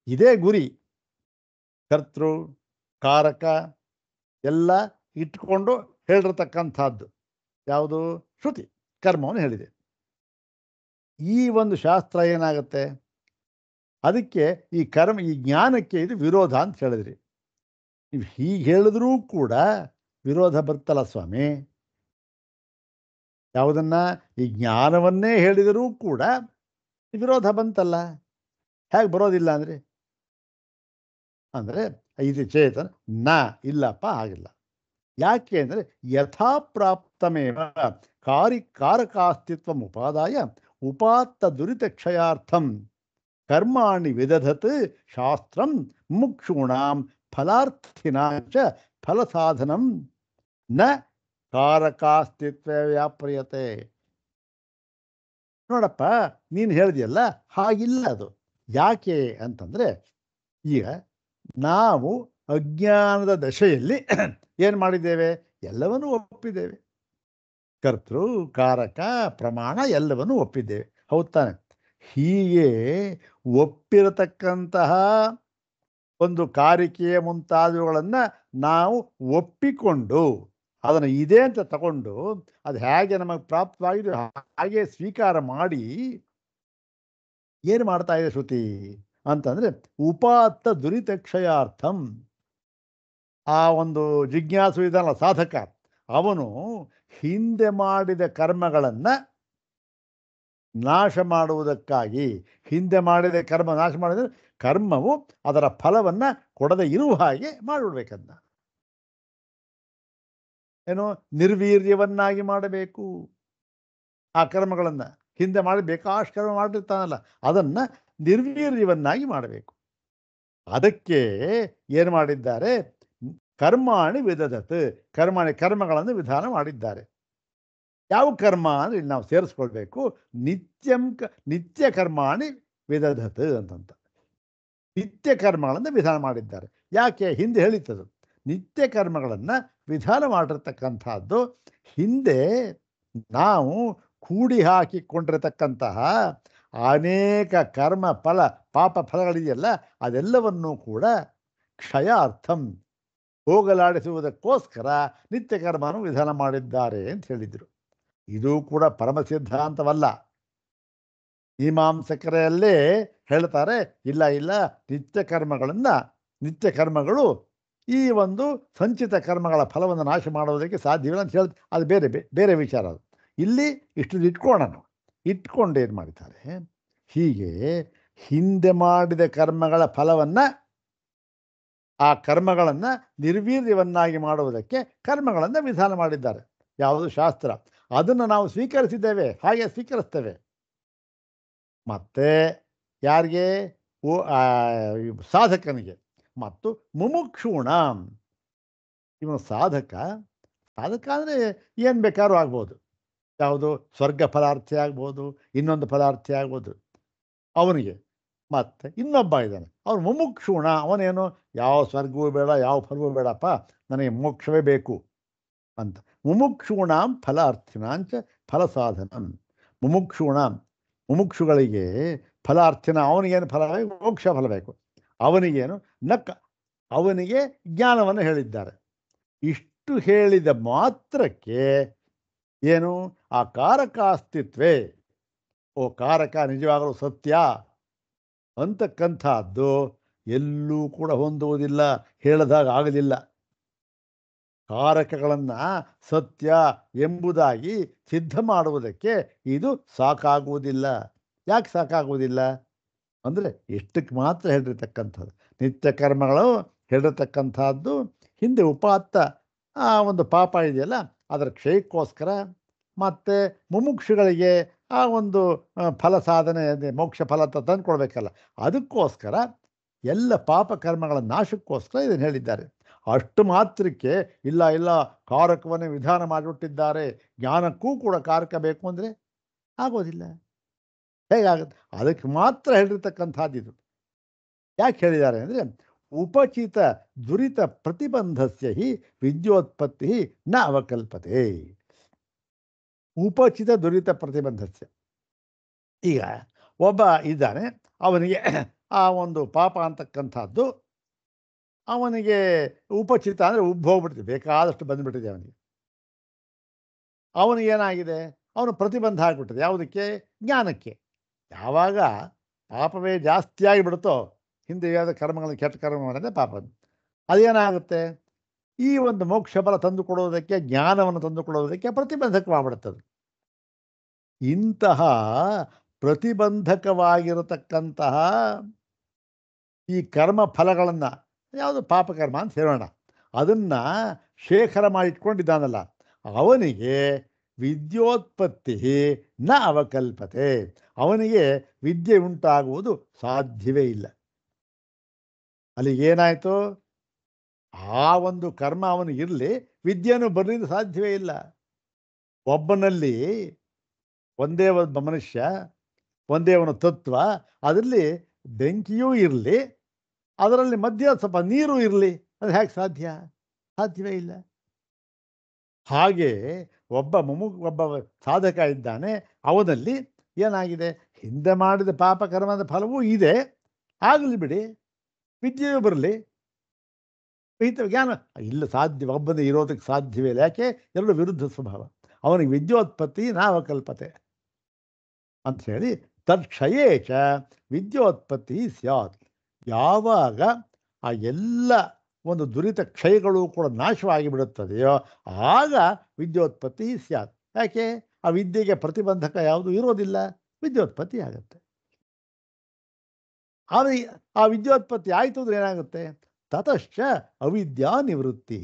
ಇದೇ ಗುರಿ. ಕರ್ತೃ ಕಾರಕ ಎಲ್ಲ ಇಟ್ಕೊಂಡು ಹೇಳಿರ್ತಕ್ಕಂಥದ್ದು ಯಾವುದು? ಶ್ರುತಿ ಕರ್ಮವನ್ನು ಹೇಳಿದೆ. ಈ ಒಂದು ಶಾಸ್ತ್ರ ಏನಾಗುತ್ತೆ? ಅದಕ್ಕೆ ಈ ಜ್ಞಾನಕ್ಕೆ ಇದು ವಿರೋಧ ಅಂತ ಹೇಳಿದ್ರಿ. ನೀವು ಹೀಗೆ ಹೇಳಿದ್ರೂ ಕೂಡ ವಿರೋಧ ಬರ್ತಲ್ಲ ಸ್ವಾಮಿ. ಯಾವುದನ್ನ? ಈ ಜ್ಞಾನವನ್ನೇ ಹೇಳಿದರೂ ಕೂಡ ವಿರೋಧ ಬಂತಲ್ಲ. ಹೇಗೆ ಬರೋದಿಲ್ಲ ಅಂದರೆ ಇದು ಚೇತನ ಇಲ್ಲಪ್ಪ, ಆಗಿಲ್ಲ. ಯಾಕೆ ಅಂದರೆ ಯಥಾಪ್ರಾಪ್ತಮೇವ ಕಾರಕಾಸ್ತಿತ್ವ ಉಪಾದಾಯ ಉಪಾತ್ತ ದುರಿತಕ್ಷಯಾರ್ಥಂ ಕರ್ಮಾಣಿ ವಿದಧತ್ ಶಾಸ್ತ್ರಂ ಮುಕ್ಷೂಣಾಂ ಫಲಾರ್ಥಿನಾಂಚ ಫಲಸಾಧನಂ ನ ಕಾರಕಾಸ್ತಿತ್ವ ವ್ಯಾಪ್ರಿಯತೆ. ನೋಡಪ್ಪ, ನೀನು ಹೇಳಿದೆಯಲ್ಲ, ಹಾಗಿಲ್ಲ ಅದು. ಯಾಕೆ ಅಂತಂದರೆ, ಈಗ ನಾವು ಅಜ್ಞಾನದ ದಶೆಯಲ್ಲಿ ಏನು ಮಾಡಿದ್ದೇವೆ? ಎಲ್ಲವನ್ನೂ ಒಪ್ಪಿದ್ದೇವೆ. ಕರ್ತೃ ಕಾರಕ ಪ್ರಮಾಣ ಎಲ್ಲವನ್ನೂ ಒಪ್ಪಿದ್ದೇವೆ. ಹೌದ್ ತಾನೆ? ಹೀಗೆ ಒಪ್ಪಿರತಕ್ಕಂತಹ ಒಂದು ಕಾರಿಕೆಯ ಮುಂತಾದವುಗಳನ್ನು ನಾವು ಒಪ್ಪಿಕೊಂಡು ಅದನ್ನು ಇದೆ ಅಂತ ತಗೊಂಡು ಅದು ಹೇಗೆ ನಮಗೆ ಪ್ರಾಪ್ತವಾಗಿದೆ ಹಾಗೆ ಸ್ವೀಕಾರ ಮಾಡಿ ಏನು ಮಾಡ್ತಾ ಇದೆ ಶ್ರುತಿ ಅಂತಂದರೆ, ಉಪಾತ್ತ ದುರಿತಕ್ಷಯಾರ್ಥಂ. ಆ ಒಂದು ಜಿಜ್ಞಾಸು ಇದಲ್ಲ ಸಾಧಕ, ಅವನು ಹಿಂದೆ ಮಾಡಿದ ಕರ್ಮಗಳನ್ನು ನಾಶ ಮಾಡುವುದಕ್ಕಾಗಿ, ಹಿಂದೆ ಮಾಡಿದ ಕರ್ಮ ನಾಶ ಮಾಡಿದರೆ ಕರ್ಮವು ಅದರ ಫಲವನ್ನು ಕೊಡದೆ ಇರುವ ಹಾಗೆ ಮಾಡಿಬಿಡ್ಬೇಕನ್ನ. ಏನು ನಿರ್ವೀರ್ಯವನ್ನಾಗಿ ಮಾಡಬೇಕು. ಆ ಕರ್ಮಗಳನ್ನು ಹಿಂದೆ ಮಾಡಿ ಬೇಕಾಷ್ಟು ಕರ್ಮ ಮಾಡಿರ್ತಾನಲ್ಲ ಅದನ್ನು ನಿರ್ವೀರ್ಯವನ್ನಾಗಿ ಮಾಡಬೇಕು. ಅದಕ್ಕೆ ಏನು ಮಾಡಿದ್ದಾರೆ? ಕರ್ಮಾಣಿ ವಿದಧತ್, ಕರ್ಮಗಳನ್ನು ವಿಧಾನ ಮಾಡಿದ್ದಾರೆ. ಯಾವ ಕರ್ಮ ಅಂದರೆ ಇಲ್ಲಿ ನಾವು ಸೇರಿಸ್ಕೊಳ್ಬೇಕು, ನಿತ್ಯ ಕರ್ಮಾಣಿ ವಿದಧತ್ ಅಂತಂತ. ನಿತ್ಯ ಕರ್ಮಗಳನ್ನು ವಿಧಾನ ಮಾಡಿದ್ದಾರೆ. ಯಾಕೆ? ಹಿಂದೆ ಹೇಳಿತ್ತದು ನಿತ್ಯ ಕರ್ಮಗಳನ್ನು ವಿಧಾನ ಮಾಡಿರ್ತಕ್ಕಂಥದ್ದು. ಹಿಂದೆ ನಾವು ಕೂಡಿ ಹಾಕಿಕೊಂಡಿರತಕ್ಕಂತಹ ಅನೇಕ ಕರ್ಮ ಫಲ ಪಾಪ ಫಲಗಳಿದೆಯಲ್ಲ ಅದೆಲ್ಲವನ್ನೂ ಕೂಡ ಕ್ಷಯಾರ್ಥಂ ಹೋಗಲಾಡಿಸುವುದಕ್ಕೋಸ್ಕರ ನಿತ್ಯ ಕರ್ಮವನ್ನು ವಿಧಾನ ಮಾಡಿದ್ದಾರೆ ಅಂತ ಹೇಳಿದರು. ಇದು ಕೂಡ ಪರಮ ಸಿದ್ಧಾಂತವಲ್ಲ. ಮೀಮಾಂಸಕರಲ್ಲೇ ಹೇಳ್ತಾರೆ, ಇಲ್ಲ ನಿತ್ಯ ಕರ್ಮಗಳು ಈ ಒಂದು ಸಂಚಿತ ಕರ್ಮಗಳ ಫಲವನ್ನು ನಾಶ ಮಾಡೋದಕ್ಕೆ ಸಾಧ್ಯವಿಲ್ಲ ಅಂತ ಹೇಳ್ತಾರೆ. ಅದು ಬೇರೆ ವಿಚಾರ. ಅದು ಇಲ್ಲಿ ಇಷ್ಟು ಇಟ್ಕೊಂಡು ಏನು ಮಾಡ್ತಾರೆ? ಹೀಗೆ ಹಿಂದೆ ಮಾಡಿದ ಕರ್ಮಗಳ ಫಲವನ್ನು, ಆ ಕರ್ಮಗಳನ್ನು ನಿರ್ವೀರ್ಯವನ್ನಾಗಿ ಮಾಡುವುದಕ್ಕೆ ಕರ್ಮಗಳನ್ನು ವಿಧಾನ ಮಾಡಿದ್ದಾರೆ. ಯಾವುದು? ಶಾಸ್ತ್ರ. ಅದನ್ನು ನಾವು ಸ್ವೀಕರಿಸಿದ್ದೇವೆ, ಹಾಗೆ ಸ್ವೀಕರಿಸ್ತೇವೆ. ಮತ್ತೆ ಯಾರಿಗೆ? ಸಾಧಕನಿಗೆ. ಮತ್ತು ಮುಮುಕ್ಷೂಣ, ಇವನು ಸಾಧಕ ಅಂದರೆ ಏನು ಬೇಕಾದ್ರೂ ಆಗ್ಬೋದು. ಯಾವುದು? ಸ್ವರ್ಗ ಫಲಾರ್ಥಿ ಆಗ್ಬೋದು, ಇನ್ನೊಂದು ಫಲಾರ್ಥಿ ಆಗ್ಬೋದು ಅವನಿಗೆ. ಮತ್ತು ಇನ್ನೊಬ್ಬ ಇದ್ದಾನೆ, ಅವನು ಮುಮುಕ್ಷೂಣ. ಅವನೇನು? ಯಾವ ಸ್ವರ್ಗವೂ ಬೇಡ, ಯಾವ ಫಲವೂ ಬೇಡಪ್ಪ, ನನಗೆ ಮೋಕ್ಷವೇ ಬೇಕು ಅಂತ. ಮುಮುಕ್ಷೂಣಾಂ ಫಲಾರ್ಥಿನಾಂಚ ಫಲಸಾಧನ. ಮುಮುಕ್ಷುಗಳಿಗೆ ಫಲಾರ್ಥಿನ, ಅವನಿಗೇನು ಫಲ ಬೇಕು? ಮೋಕ್ಷ ಫಲ ಬೇಕು. ಅವನಿಗೇನು? ಅವನಿಗೆ ಜ್ಞಾನವನ್ನು ಹೇಳಿದ್ದಾರೆ. ಇಷ್ಟು ಹೇಳಿದ ಮಾತ್ರಕ್ಕೆ ಏನು? ಆ ಕಾರಕ ಅಸ್ತಿತ್ವೇ, ಕಾರಕ ನಿಜವಾಗಲೂ ಸತ್ಯ ಅಂತಕ್ಕಂಥದ್ದು ಎಲ್ಲೂ ಕೂಡ ಹೊಂದುವುದಿಲ್ಲ, ಹೇಳದಾಗ ಆಗಲಿಲ್ಲ. ಕಾರಕಗಳನ್ನು ಸತ್ಯ ಎಂಬುದಾಗಿ ಸಿದ್ಧ ಮಾಡುವುದಕ್ಕೆ ಇದು ಸಾಕಾಗುವುದಿಲ್ಲ. ಯಾಕೆ ಸಾಕಾಗುವುದಿಲ್ಲ ಅಂದರೆ ಎಷ್ಟಕ್ಕೆ ಮಾತ್ರ ಹೇಳಿರ್ತಕ್ಕಂಥದ್ದು. ನಿತ್ಯ ಕರ್ಮಗಳು ಹೇಳಿರ್ತಕ್ಕಂಥದ್ದು ಹಿಂದೆ ಉಪಾತ್ತ ಆ ಒಂದು ಪಾಪ ಇದೆಯಲ್ಲ ಅದರ ಕ್ಷಯಕ್ಕೋಸ್ಕರ, ಮತ್ತು ಮುಮುಕ್ಷುಗಳಿಗೆ ಆ ಒಂದು ಫಲ ಸಾಧನೆ, ಮೋಕ್ಷ ಫಲ ತಂದು ಕೊಡಬೇಕಲ್ಲ, ಅದಕ್ಕೋಸ್ಕರ ಎಲ್ಲ ಪಾಪ ಕರ್ಮಗಳ ನಾಶಕ್ಕೋಸ್ಕರ ಇದನ್ನು ಹೇಳಿದ್ದಾರೆ. ಅಷ್ಟು ಮಾತ್ರಕ್ಕೆ ಇಲ್ಲ ಕಾರಕವನ್ನು ವಿಧಾನ ಮಾಡಿಬಿಟ್ಟಿದ್ದಾರೆ, ಜ್ಞಾನಕ್ಕೂ ಕೂಡ ಕಾರಕ ಬೇಕು ಅಂದರೆ ಆಗೋದಿಲ್ಲ. ಹೇಗಾಗುತ್ತೆ? ಅದಕ್ಕೆ ಮಾತ್ರ ಹೇಳಿರ್ತಕ್ಕಂಥದ್ದು ಇದು. ಯಾಕೆ ಹೇಳಿದ್ದಾರೆ ಅಂದರೆ ಉಪಚಿತ ದುರಿತ ಪ್ರತಿಬಂಧಸ್ಯ ಹಿ ವಿದ್ಯೋತ್ಪತ್ತಿ ನ ಅವಕಲ್ಪತೆ. ಉಪಚಿತ ದುರಿತ ಪ್ರತಿಬಂಧಸ್ಯ. ಈಗ ಒಬ್ಬ ಇದ್ದಾನೆ, ಅವನಿಗೆ ಆ ಒಂದು ಪಾಪ ಅಂತಕ್ಕಂಥದ್ದು ಅವನಿಗೆ ಉಪಚಿತ ಅಂದರೆ ಉಬ್ಬೋಗ್ಬಿಡ್ತಿದೆ, ಬೇಕಾದಷ್ಟು ಬಂದುಬಿಟ್ಟಿದೆ ಅವನಿಗೆ. ಅವನಿಗೇನಾಗಿದೆ? ಅವನು ಪ್ರತಿಬಂಧ ಆಗಿಬಿಟ್ಟಿದೆ. ಯಾವುದಕ್ಕೆ? ಜ್ಞಾನಕ್ಕೆ. ಯಾವಾಗ ಪಾಪವೇ ಜಾಸ್ತಿಯಾಗಿ ಬಿಡುತ್ತೋ, ಹಿಂದೆ ಯಾವ್ದು ಕರ್ಮಗಳನ್ನು ಕೆಟ್ಟ ಕರ್ಮ ಮಾಡಿದ್ರೆ ಪಾಪ, ಅದೇನಾಗುತ್ತೆ? ಈ ಒಂದು ಮೋಕ್ಷ ಫಲ ತಂದುಕೊಡೋದಕ್ಕೆ, ಜ್ಞಾನವನ್ನು ತಂದುಕೊಡೋದಕ್ಕೆ ಪ್ರತಿಬಂಧಕ ಮಾಡಿಬಿಡುತ್ತದೆ. ಇಂತಹ ಪ್ರತಿಬಂಧಕವಾಗಿರತಕ್ಕಂತಹ ಈ ಕರ್ಮ ಫಲಗಳನ್ನು, ಯಾವುದು ಪಾಪಕರ್ಮ ಅಂತ ಹೇಳೋಣ, ಅದನ್ನು ಶೇಖರ ಮಾಡಿಟ್ಕೊಂಡಿದ್ದಾನಲ್ಲ, ಅವನಿಗೆ ವಿದ್ಯೋತ್ಪತ್ತಿ ನ ಅವಕಲ್ಪತೆ. ಅವನಿಗೆ ವಿದ್ಯೆ ಉಂಟಾಗುವುದು ಸಾಧ್ಯವೇ ಇಲ್ಲ. ಅಲ್ಲಿಗೇನಾಯಿತು? ಆ ಒಂದು ಕರ್ಮ ಅವನಿಗಿರಲಿ, ವಿದ್ಯೆಯನ್ನು ಬರಲಿಕ್ಕೆ ಸಾಧ್ಯವೇ ಇಲ್ಲ. ಒಬ್ಬನಲ್ಲಿ ಒಂದೇ ಒಬ್ಬ ಮನುಷ್ಯ, ಒಂದೇ ಒಂದು ತತ್ವ, ಅದರಲ್ಲಿ ಬೆಂಕಿಯೂ ಇರಲಿ, ಅದರಲ್ಲಿ ಮಧ್ಯ ಸ್ವಲ್ಪ ನೀರು ಇರಲಿ, ಅದು ಹೇಗೆ ಸಾಧ್ಯ? ಸಾಧ್ಯವೇ ಇಲ್ಲ. ಹಾಗೆ ಒಬ್ಬ ಸಾಧಕ ಇದ್ದಾನೆ, ಅವನಲ್ಲಿ ಏನಾಗಿದೆ? ಹಿಂದೆ ಮಾಡಿದ ಪಾಪ ಕರ್ಮದ ಫಲವೂ ಇದೆ, ಆಗಲಿ ಬಿಡಿ, ವಿದ್ಯೆಯೂ ಬರಲಿ, ಜ್ಞಾನ ಇಲ್ಲ, ಸಾಧ್ಯ ಒಬ್ಬನೇ ಇರೋದಕ್ಕೆ ಸಾಧ್ಯವೇ ಇಲ್ಲ. ಯಾಕೆ? ಎರಡು ವಿರುದ್ಧ ಸ್ವಭಾವ. ಅವನಿಗೆ ವಿದ್ಯೋತ್ಪತ್ತಿ ನಾವಕಲ್ಪತೆ ಅಂಥೇಳಿ ತತ್ಕ್ಷಯೇಚ ವಿದ್ಯೋತ್ಪತ್ತಿ ಸ್ಯಾತ್. ಯಾವಾಗ ಆ ಎಲ್ಲ ಒಂದು ದುರಿತ ಕ್ಷಯಗಳು ಕೂಡ ನಾಶವಾಗಿ ಬಿಡುತ್ತದೆಯೋ ಆಗ ವಿದ್ಯೋತ್ಪತ್ತಿ ಸ್ಯಾತ್. ಯಾಕೆ? ಆ ವಿದ್ಯೆಗೆ ಪ್ರತಿಬಂಧಕ ಯಾವುದು ಇರೋದಿಲ್ಲ, ವಿದ್ಯೋತ್ಪತ್ತಿ ಆಗುತ್ತೆ. ಆದರೆ ಆ ವಿದ್ಯೋತ್ಪತ್ತಿ ಆಯಿತು ಅಂದರೆ ಏನಾಗುತ್ತೆ? ತತಶ್ಚ ಅವಿದ್ಯಾ ನಿವೃತ್ತಿ.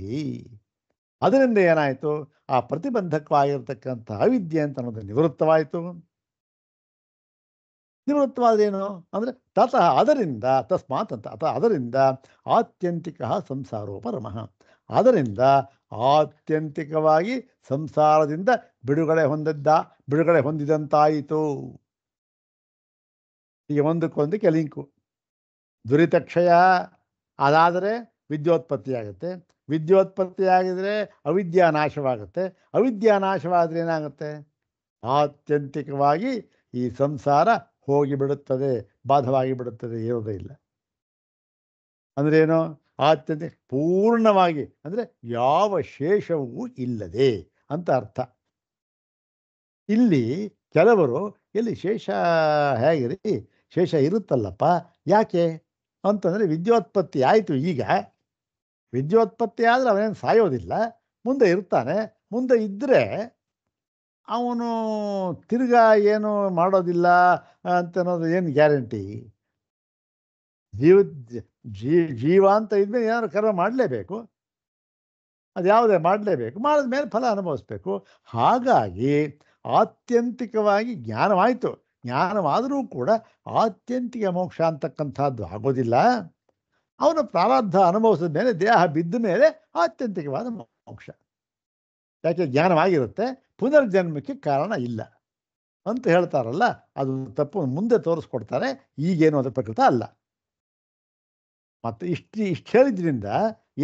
ಅದರಿಂದ ಏನಾಯಿತು? ಆ ಪ್ರತಿಬಂಧಕವಾಗಿರ್ತಕ್ಕಂಥ ಅವಿದ್ಯೆ ಅಂತ ಅನ್ನೋದು ನಿವೃತ್ತವಾಯಿತು. ನಿವೃತ್ತವಾದೇನು ಅಂದರೆ ತತಃ ಅದರಿಂದ ತಸ್ಮಾತ್ ಅಂತ ಅಥವಾ ಅದರಿಂದ ಆತ್ಯಂತಿಕ ಸಂಸಾರೋ ಪರಮಃ. ಅದರಿಂದ ಆತ್ಯಂತಿಕವಾಗಿ ಸಂಸಾರದಿಂದ ಬಿಡುಗಡೆ ಹೊಂದಿದಂತಾಯಿತು. ಈಗ ಒಂದಕ್ಕೊಂದಕ್ಕೆ ಲಿಂಕು. ದುರಿತಕ್ಷಯ ಅದಾದರೆ ವಿದ್ಯೋತ್ಪತ್ತಿಯಾಗುತ್ತೆ. ವಿದ್ಯೋತ್ಪತ್ತಿಯಾಗಿದರೆ ಅವಿದ್ಯಾ ನಾಶವಾಗುತ್ತೆ. ಅವಿದ್ಯಾ ನಾಶವಾದರೆ ಏನಾಗುತ್ತೆ? ಆತ್ಯಂತಿಕವಾಗಿ ಈ ಸಂಸಾರ ಹೋಗಿಬಿಡುತ್ತದೆ, ಬಾಧವಾಗಿ ಬಿಡುತ್ತದೆ, ಇರೋದೇ ಇಲ್ಲ. ಅಂದ್ರೇನು? ಆತ್ಯಂತಿಕ ಪೂರ್ಣವಾಗಿ ಅಂದರೆ ಯಾವ ಶೇಷವೂ ಇಲ್ಲದೆ ಅಂತ ಅರ್ಥ. ಇಲ್ಲಿ ಕೆಲವರು ಎಲ್ಲಿ ಶೇಷ ಹೇಗಿರಿ, ಶೇಷ ಇರುತ್ತಲ್ಲಪ್ಪ ಯಾಕೆ ಅಂತಂದರೆ ವಿದ್ಯೋತ್ಪತ್ತಿ ಆಯಿತು. ಈಗ ವಿದ್ಯೋತ್ಪತ್ತಿ ಆದರೆ ಅವನೇನು ಸಾಯೋದಿಲ್ಲ, ಮುಂದೆ ಇರ್ತಾನೆ. ಮುಂದೆ ಇದ್ದರೆ ಅವನು ತಿರ್ಗಾ ಏನು ಮಾಡೋದಿಲ್ಲ ಅಂತ ಅನ್ನೋದು ಏನು ಗ್ಯಾರಂಟಿ? ಜೀವ ಅಂತ ಇದ್ಮೇಲೆ ಏನಾದ್ರು ಕರ್ಮ ಮಾಡಲೇಬೇಕು. ಅದು ಯಾವುದೇ ಮಾಡಲೇಬೇಕು. ಮಾಡಿದ ಮೇಲೆ ಫಲ ಅನುಭವಿಸ್ಬೇಕು. ಹಾಗಾಗಿ ಆತ್ಯಂತಿಕವಾಗಿ ಜ್ಞಾನವಾಯಿತು. ಜ್ಞಾನವಾದರೂ ಕೂಡ ಆತ್ಯಂತಿಕ ಮೋಕ್ಷ ಅಂತಕ್ಕಂಥದ್ದು ಆಗೋದಿಲ್ಲ. ಅವನ ಪ್ರಾರಬ್ಧ ಅನುಭವಿಸಿದ ಮೇಲೆ, ದೇಹ ಬಿದ್ದ ಮೇಲೆ ಆತ್ಯಂತಿಕವಾದ ಮೋಕ್ಷ. ಯಾಕೆ? ಜ್ಞಾನವಾಗಿರುತ್ತೆ, ಪುನರ್ಜನ್ಮಕ್ಕೆ ಕಾರಣ ಇಲ್ಲ ಅಂತ ಹೇಳ್ತಾರಲ್ಲ, ಅದು ತಪ್ಪು. ಮುಂದೆ ತೋರಿಸ್ಕೊಡ್ತಾರೆ, ಈಗೇನು ಅದರ ಪ್ರಕೃತ ಅಲ್ಲ. ಮತ್ತು ಇಷ್ಟು ಹೇಳಿದ್ರಿಂದ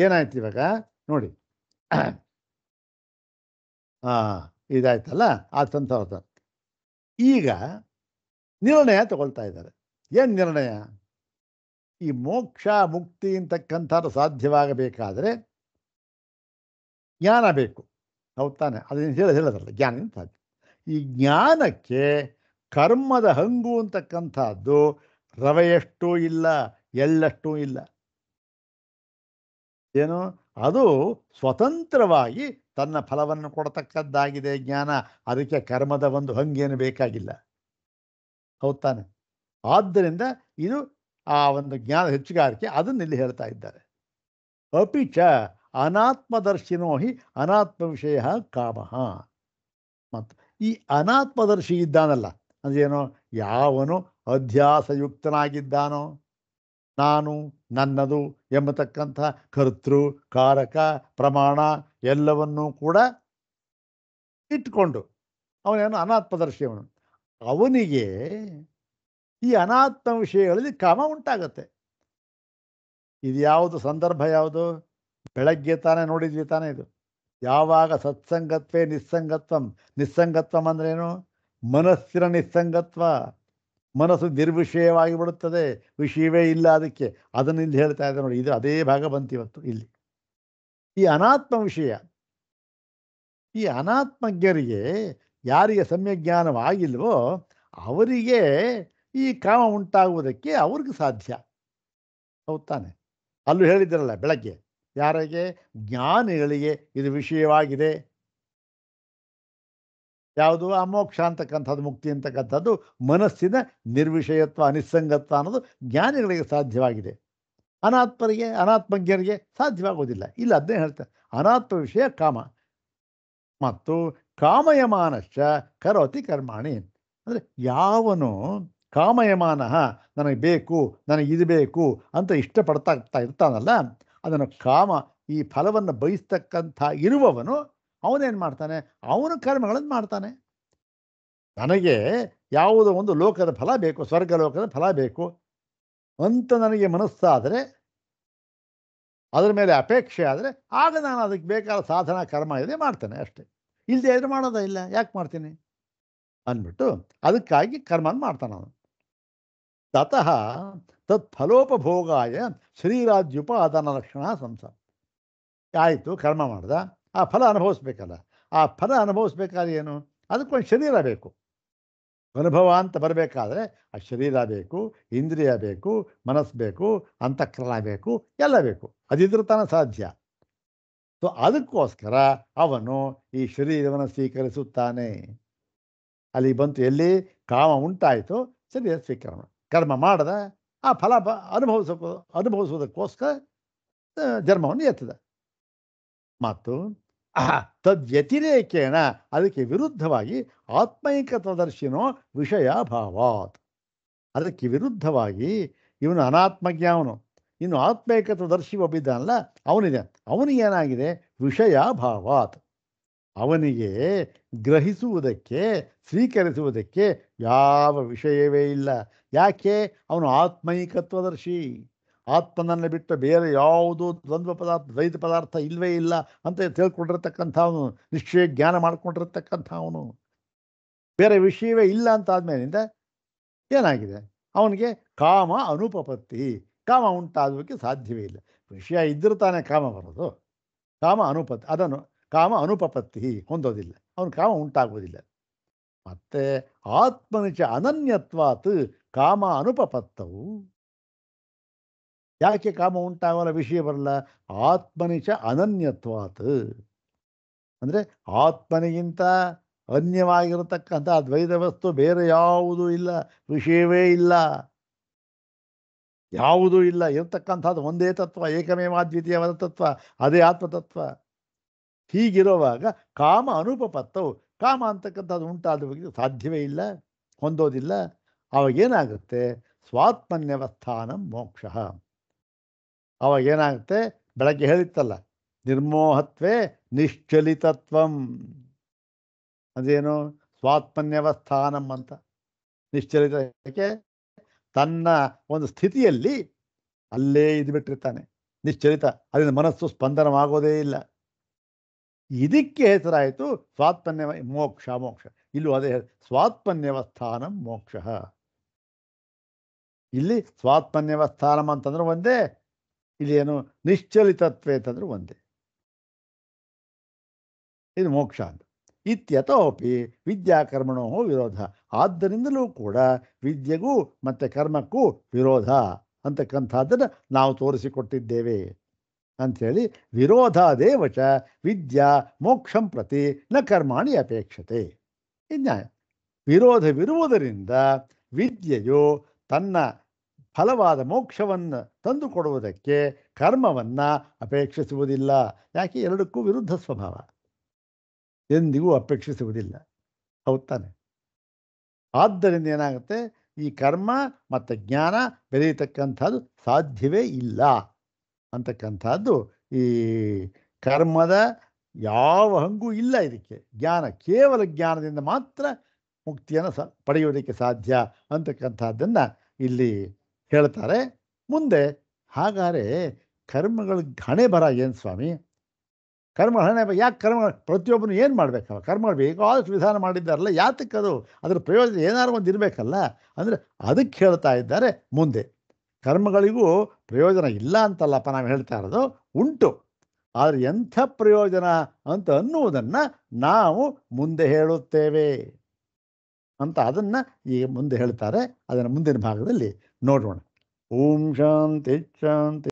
ಏನಾಯ್ತು ಇವಾಗ ನೋಡಿ. ಇದಾಯ್ತಲ್ಲ ಆ ಸಂತಾನ. ಈಗ ನಿರ್ಣಯ ತಗೊಳ್ತಾ ಇದ್ದಾರೆ. ಏನು ನಿರ್ಣಯ? ಈ ಮೋಕ್ಷ ಮುಕ್ತಿ ಅಂತಕ್ಕಂಥದ್ದು ಸಾಧ್ಯವಾಗಬೇಕಾದ್ರೆ ಜ್ಞಾನ ಬೇಕು, ಹೌದು ತಾನೆ? ಅದನ್ನು ಹೇಳೋದ್ರಲ್ಲ, ಜ್ಞಾನ ಸಾಧ್ಯ. ಈ ಜ್ಞಾನಕ್ಕೆ ಕರ್ಮದ ಹಂಗು ಅಂತಕ್ಕಂಥದ್ದು ರವೆಯಷ್ಟೂ ಇಲ್ಲ, ಎಳ್ಳಷ್ಟೂ ಇಲ್ಲ. ಏನು? ಅದು ಸ್ವತಂತ್ರವಾಗಿ ತನ್ನ ಫಲವನ್ನು ಕೊಡತಕ್ಕದ್ದಾಗಿದೆ ಜ್ಞಾನ. ಅದಕ್ಕೆ ಕರ್ಮದ ಒಂದು ಹಂಗೇನು ಬೇಕಾಗಿಲ್ಲ, ಹೌದು ತಾನೆ? ಆದ್ದರಿಂದ ಇದು ಆ ಒಂದು ಜ್ಞಾನ ಹೆಚ್ಚುಗಾರಿಕೆ, ಅದನ್ನು ಇಲ್ಲಿ ಹೇಳ್ತಾ ಇದ್ದಾರೆ. ಅಪಿಚ ಅನಾತ್ಮದರ್ಶಿನೋ ಹಿ ಅನಾತ್ಮ ವಿಷಯ ಕಾಮಃ. ಮತ್ತು ಈ ಅನಾತ್ಮದರ್ಶಿ ಇದ್ದಾನಲ್ಲ, ಅಂದ್ರೇನು? ಯಾವನು ಅಧ್ಯಾಸಯುಕ್ತನಾಗಿದ್ದಾನೋ, ನಾನು ನನ್ನದು ಎಂಬತಕ್ಕಂಥ ಕರ್ತೃ ಕಾರಕ ಪ್ರಮಾಣ ಎಲ್ಲವನ್ನೂ ಕೂಡ ಇಟ್ಕೊಂಡು ಅವನೇನು ಅನಾತ್ಮದರ್ಶಿ. ಅವನಿಗೆ ಈ ಅನಾತ್ಮ ವಿಷಯಗಳಲ್ಲಿ ಕಾಮ ಉಂಟಾಗತ್ತೆ. ಇದು ಯಾವುದು ಸಂದರ್ಭ? ಯಾವುದು? ಬೆಳಗ್ಗೆ ತಾನೇ ನೋಡಿದ್ವಿ ತಾನೇ. ಇದು ಯಾವಾಗ ಸತ್ಸಂಗತ್ವೇ ನಿಸ್ಸಂಗತ್ವಂ. ನಿಸ್ಸಂಗತ್ವಂ ಅಂದ್ರೇನು? ಮನಸ್ಸಿನ ನಿಸ್ಸಂಗತ್ವ. ಮನಸ್ಸು ನಿರ್ವಿಷಯವಾಗಿ ಬಿಡುತ್ತದೆ, ವಿಷಯವೇ ಇಲ್ಲ ಅದಕ್ಕೆ. ಅದನ್ನು ಇಲ್ಲಿ ಹೇಳ್ತಾ ಇದ್ದಾರೆ ನೋಡಿ. ಇದು ಅದೇ ಭಾಗ ಬಂತು ಇವತ್ತು ಇಲ್ಲಿ. ಈ ಅನಾತ್ಮ ವಿಷಯ, ಈ ಅನಾತ್ಮಜ್ಞರಿಗೆ, ಯಾರಿಗೆ ಸಮ್ಯಜ್ಞಾನವಾಗಿಲ್ವೋ ಅವರಿಗೆ ಈ ಕಾಮ ಉಂಟಾಗುವುದಕ್ಕೆ ಅವ್ರಿಗೆ ಸಾಧ್ಯ, ಹೌದು ತಾನೆ? ಅಲ್ಲೂ ಹೇಳಿದ್ರಲ್ಲ ಬೆಳಗ್ಗೆ, ಯಾರಿಗೆ? ಜ್ಞಾನಿಗಳಿಗೆ ಇದು ವಿಷಯವಾಗಿದೆ. ಯಾವುದು? ಆ ಮೋಕ್ಷ ಅಂತಕ್ಕಂಥದ್ದು, ಮುಕ್ತಿ ಅಂತಕ್ಕಂಥದ್ದು ಮನಸ್ಸಿನ ನಿರ್ವಿಷಯತ್ವ, ಅನಿಸ್ಸಂಗತ್ವ ಅನ್ನೋದು ಜ್ಞಾನಿಗಳಿಗೆ ಸಾಧ್ಯವಾಗಿದೆ. ಅನಾತ್ಮರಿಗೆ, ಅನಾತ್ಮಜ್ಞರಿಗೆ ಸಾಧ್ಯವಾಗೋದಿಲ್ಲ. ಇಲ್ಲ, ಅದನ್ನೇ ಹೇಳ್ತಾರೆ. ಅನಾತ್ಮ ವಿಷಯ ಕಾಮ. ಮತ್ತು ಕಾಮಯಮಾನಶ್ಚ ಕರೋತಿ ಕರ್ಮಾಣಿ. ಅಂದರೆ ಯಾವನು ಕಾಮಯಮಾನ, ನನಗೆ ಬೇಕು, ನನಗೆ ಇದು ಬೇಕು ಅಂತ ಇಷ್ಟಪಡ್ತಾ ಇರ್ತಾನಲ್ಲ, ಅದನ್ನು ಕಾಮ, ಈ ಫಲವನ್ನು ಬಯಸ್ತಕ್ಕಂಥ ಇರುವವನು ಅವನೇನು ಮಾಡ್ತಾನೆ? ಅವನು ಕರ್ಮಗಳನ್ನು ಮಾಡ್ತಾನೆ. ನನಗೆ ಯಾವುದೋ ಒಂದು ಲೋಕದ ಫಲ ಬೇಕು, ಸ್ವರ್ಗ ಲೋಕದ ಫಲ ಬೇಕು ಅಂತ ನನಗೆ ಮನಸ್ಸಾದರೆ, ಅದರ ಮೇಲೆ ಅಪೇಕ್ಷೆ ಆದರೆ, ಆಗ ನಾನು ಅದಕ್ಕೆ ಬೇಕಾದ ಸಾಧನ ಕರ್ಮ ಇದೆ ಮಾಡ್ತೇನೆ ಅಷ್ಟೇ. ಇಲ್ಲದೆ ಇದ್ರೆ ಮಾಡೋದೇ ಇಲ್ಲ. ಯಾಕೆ ಮಾಡ್ತೀನಿ ಅಂದ್ಬಿಟ್ಟು ಅದಕ್ಕಾಗಿ ಕರ್ಮನ ಮಾಡ್ತಾನೆ ಅವನು. ತತಃ ತತ್ ಫಲೋಪಭೋಗಾಯ ಶರೀರಾದ್ಯುಪಾದಾನ ಲಕ್ಷಣ ಸಂಸಾರ. ಆಯಿತು, ಕರ್ಮ ಮಾಡ್ದ, ಆ ಫಲ ಅನುಭವಿಸ್ಬೇಕಲ್ಲ. ಆ ಫಲ ಅನುಭವಿಸ್ಬೇಕಾದ್ರೆ ಏನು? ಅದಕ್ಕೊಂದು ಶರೀರ ಬೇಕು. ಅನುಭವ ಅಂತ ಬರಬೇಕಾದ್ರೆ ಆ ಶರೀರ ಬೇಕು, ಇಂದ್ರಿಯ ಬೇಕು, ಮನಸ್ಸು ಬೇಕು, ಅಂತಃಕರಣ ಬೇಕು, ಎಲ್ಲ ಬೇಕು. ಅದಿದ್ರೆ ತಾನೇ ಸಾಧ್ಯ. ಸೊ ಅದಕ್ಕೋಸ್ಕರ ಅವನು ಈ ಶರೀರವನ್ನು ಸ್ವೀಕರಿಸುತ್ತಾನೆ. ಅಲ್ಲಿ ಬಂತು, ಎಲ್ಲಿ ಕಾಮ ಉಂಟಾಯಿತು, ಶರೀರ ಸ್ವೀಕರಣ. ಕರ್ಮ ಮಾಡದ, ಆ ಫಲ ಅನುಭವಿಸೋದಕ್ಕೋಸ್ಕರ ಜನ್ಮವನ್ನು ಎತ್ತದೆ. ಮತ್ತು ತದ್ವ್ಯತಿರೇಕೇಣ ಅದಕ್ಕೆ ವಿರುದ್ಧವಾಗಿ ಆತ್ಮೈಕತದರ್ಶಿನೋ ವಿಷಯಾಭಾವಾತ್. ಅದಕ್ಕೆ ವಿರುದ್ಧವಾಗಿ ಇವನು ಅನಾತ್ಮಜ್ಞಾವನು, ಇನ್ನು ಆತ್ಮೈಕತದರ್ಶಿ ಒಬ್ಬಿದ್ದಾನಲ್ಲ ಅವನಿದೆ, ಅವನಿಗೇನಾಗಿದೆ ವಿಷಯಾಭಾವಾತ್, ಅವನಿಗೆ ಗ್ರಹಿಸುವುದಕ್ಕೆ ಸ್ವೀಕರಿಸುವುದಕ್ಕೆ ಯಾವ ವಿಷಯವೇ ಇಲ್ಲ. ಯಾಕೆ? ಅವನು ಆತ್ಮೈಕತ್ವದರ್ಶಿ, ಆತ್ಮನನ್ನು ಬಿಟ್ಟು ಬೇರೆ ಯಾವುದೂ ದ್ವಂದ್ವ ಪದಾರ್ಥ ದ್ವೈತ ಪದಾರ್ಥ ಇಲ್ಲವೇ ಇಲ್ಲ ಅಂತ ತಿಳ್ಕೊಂಡಿರ್ತಕ್ಕಂಥವನು, ನಿಶ್ಚಯ ಜ್ಞಾನ ಮಾಡ್ಕೊಂಡಿರ್ತಕ್ಕಂಥವನು. ಬೇರೆ ವಿಷಯವೇ ಇಲ್ಲ ಅಂತ ಆದಮೇಲಿಂದ ಏನಾಗಿದೆ? ಅವನಿಗೆ ಕಾಮ ಅನುಪಪತ್ತಿ, ಕಾಮ ಉಂಟಾಗೋಕ್ಕೆ ಸಾಧ್ಯವೇ ಇಲ್ಲ. ವಿಷಯ ಇದ್ದರೂ ತಾನೇ ಕಾಮ ಬರೋದು. ಕಾಮ ಅನುಪಪತ್ತಿ ಹೊಂದೋದಿಲ್ಲ, ಅವನು ಕಾಮ ಉಂಟಾಗುವುದಿಲ್ಲ. ಮತ್ತೆ ಆತ್ಮನಿಚ ಅನನ್ಯತ್ವಾತ್ ಕಾಮ ಅನುಪಪತ್ತವು. ಯಾಕೆ ಕಾಮ ಉಂಟಾಗಲ್ಲ, ವಿಷಯ ಬರಲ್ಲ? ಆತ್ಮನಿಚ ಅನನ್ಯತ್ವಾತ್ ಅಂದರೆ ಆತ್ಮನಿಗಿಂತ ಅನ್ಯವಾಗಿರತಕ್ಕಂಥ ದ್ವೈತ ವಸ್ತು ಬೇರೆ ಯಾವುದೂ ಇಲ್ಲ, ವಿಷಯವೇ ಇಲ್ಲ, ಯಾವುದೂ ಇಲ್ಲ. ಇರತಕ್ಕಂಥದ್ದು ಒಂದೇ ತತ್ವ, ಏಕಮೇವಾದ್ವಿತೀಯವಾದ ತತ್ವ, ಅದೇ ಆತ್ಮತತ್ವ. ಹೀಗಿರುವಾಗ ಕಾಮ ಅನುಪಪತ್ತವು, ಕಾಮ ಅಂತಕ್ಕಂಥದ್ದು ಉಂಟಾದ ಸಾಧ್ಯವೇ ಇಲ್ಲ, ಹೊಂದೋದಿಲ್ಲ. ಅವಾಗೇನಾಗುತ್ತೆ? ಸ್ವಾತ್ಮನ್ಯವಸ್ಥಾನ ಮೋಕ್ಷ. ಅವಾಗೇನಾಗುತ್ತೆ? ಬೆಳಗ್ಗೆ ಹೇಳಿತ್ತಲ್ಲ, ನಿರ್ಮೋಹತ್ವೇ ನಿಶ್ಚಲಿತತ್ವಂ. ಅದೇನು? ಸ್ವಾತ್ಮನ್ಯವಸ್ಥಾನಂ ಅಂತ. ನಿಶ್ಚಲಿತ ಯಾಕೆ? ತನ್ನ ಒಂದು ಸ್ಥಿತಿಯಲ್ಲಿ ಅಲ್ಲೇ ಇದ್ಬಿಟ್ಟಿರ್ತಾನೆ, ನಿಶ್ಚಲಿತ. ಅದರಿಂದ ಮನಸ್ಸು ಸ್ಪಂದನವಾಗೋದೇ ಇಲ್ಲ. ಇದಕ್ಕೆ ಹೆಸರಾಯಿತು ಮೋಕ್ಷ. ಇಲ್ಲೂ ಅದೇ ಸ್ವಾತ್ಮನ್ಯವಸ್ಥಾನಂ ಮೋಕ್ಷ. ಇಲ್ಲಿ ಸ್ವಾತ್ಮನ್ಯವಸ್ಥಾನಂ ಅಂತಂದ್ರೆ ಒಂದೇ, ಇಲ್ಲೇನು ನಿಶ್ಚಲಿತತ್ವೇ ಅಂತಂದ್ರೆ ಒಂದೇ. ಇದು ಮೋಕ್ಷ ಅಂತ. ಇತ್ಯತೋಪಿ ವಿದ್ಯಾಕರ್ಮಣೋ ವಿರೋಧ. ಆದ್ದರಿಂದಲೂ ಕೂಡ ವಿದ್ಯೆಗೂ ಮತ್ತು ಕರ್ಮಕ್ಕೂ ವಿರೋಧ ಅಂತಕ್ಕಂಥದ್ದನ್ನು ನಾವು ತೋರಿಸಿಕೊಟ್ಟಿದ್ದೇವೆ ಅಂಥೇಳಿ, ವಿರೋಧಾದೇವಚ ವಿದ್ಯಾ ಮೋಕ್ಷಂ ಪ್ರತಿ ನ ಕರ್ಮಾಣಿ ಅಪೇಕ್ಷತೆ. ನ್ಯಾಯ. ವಿರೋಧವಿರುವುದರಿಂದ ವಿದ್ಯೆಯು ತನ್ನ ಫಲವಾದ ಮೋಕ್ಷವನ್ನು ತಂದುಕೊಡುವುದಕ್ಕೆ ಕರ್ಮವನ್ನು ಅಪೇಕ್ಷಿಸುವುದಿಲ್ಲ. ಯಾಕೆ? ಎರಡಕ್ಕೂ ವಿರುದ್ಧ ಸ್ವಭಾವ, ಎಂದಿಗೂ ಅಪೇಕ್ಷಿಸುವುದಿಲ್ಲ. ಹೌದು ತಾನೆ? ಆದ್ದರಿಂದ ಏನಾಗುತ್ತೆ? ಈ ಕರ್ಮ ಮತ್ತು ಜ್ಞಾನ ಬೆರೆಯತಕ್ಕಂಥದ್ದು ಸಾಧ್ಯವೇ ಇಲ್ಲ ಅಂತಕ್ಕಂಥದ್ದು ಈ ಕರ್ಮದ ಯಾವ ಹಂಗೂ ಇಲ್ಲ. ಇದಕ್ಕೆ ಜ್ಞಾನ, ಕೇವಲ ಜ್ಞಾನದಿಂದ ಮಾತ್ರ ಮುಕ್ತಿಯನ್ನು ಪಡೆಯುವುದಕ್ಕೆ ಸಾಧ್ಯ ಅಂತಕ್ಕಂಥದ್ದನ್ನು ಇಲ್ಲಿ ಹೇಳ್ತಾರೆ. ಮುಂದೆ ಹಾಗಾದರೆ ಕರ್ಮಗಳ ಹಣೆ ಬರ ಏನು ಸ್ವಾಮಿ? ಕರ್ಮ ಹಣೆ ಯಾಕೆ? ಕರ್ಮಗಳು ಪ್ರತಿಯೊಬ್ಬನು ಏನು ಮಾಡಬೇಕಲ್ಲ? ಕರ್ಮಗಳು ಬೇಕಾದಷ್ಟು ವಿಧಾನ ಮಾಡಿದ್ದಾರಲ್ಲ, ಯಾತಕ್ಕದು? ಅದರ ಪ್ರಯೋಜನ ಏನಾದ್ರು ಒಂದು ಇರಬೇಕಲ್ಲ. ಅಂದರೆ ಅದಕ್ಕೆ ಹೇಳ್ತಾ ಇದ್ದಾರೆ ಮುಂದೆ. ಕರ್ಮಗಳಿಗೂ ಪ್ರಯೋಜನ ಇಲ್ಲ ಅಂತಲ್ಲಪ್ಪ ನಾವು ಹೇಳ್ತಾ ಇರೋದು, ಉಂಟು. ಆದರೆ ಎಂಥ ಪ್ರಯೋಜನ ಅಂತ ಅನ್ನುವುದನ್ನು ನಾವು ಮುಂದೆ ಹೇಳುತ್ತೇವೆ ಅಂತ ಅದನ್ನು ಈಗ ಮುಂದೆ ಹೇಳ್ತಾರೆ. ಅದನ್ನು ಮುಂದಿನ ಭಾಗದಲ್ಲಿ ನೋಡೋಣ. ಓಂ ಶಾಂತಿ ಶಾಂತಿ.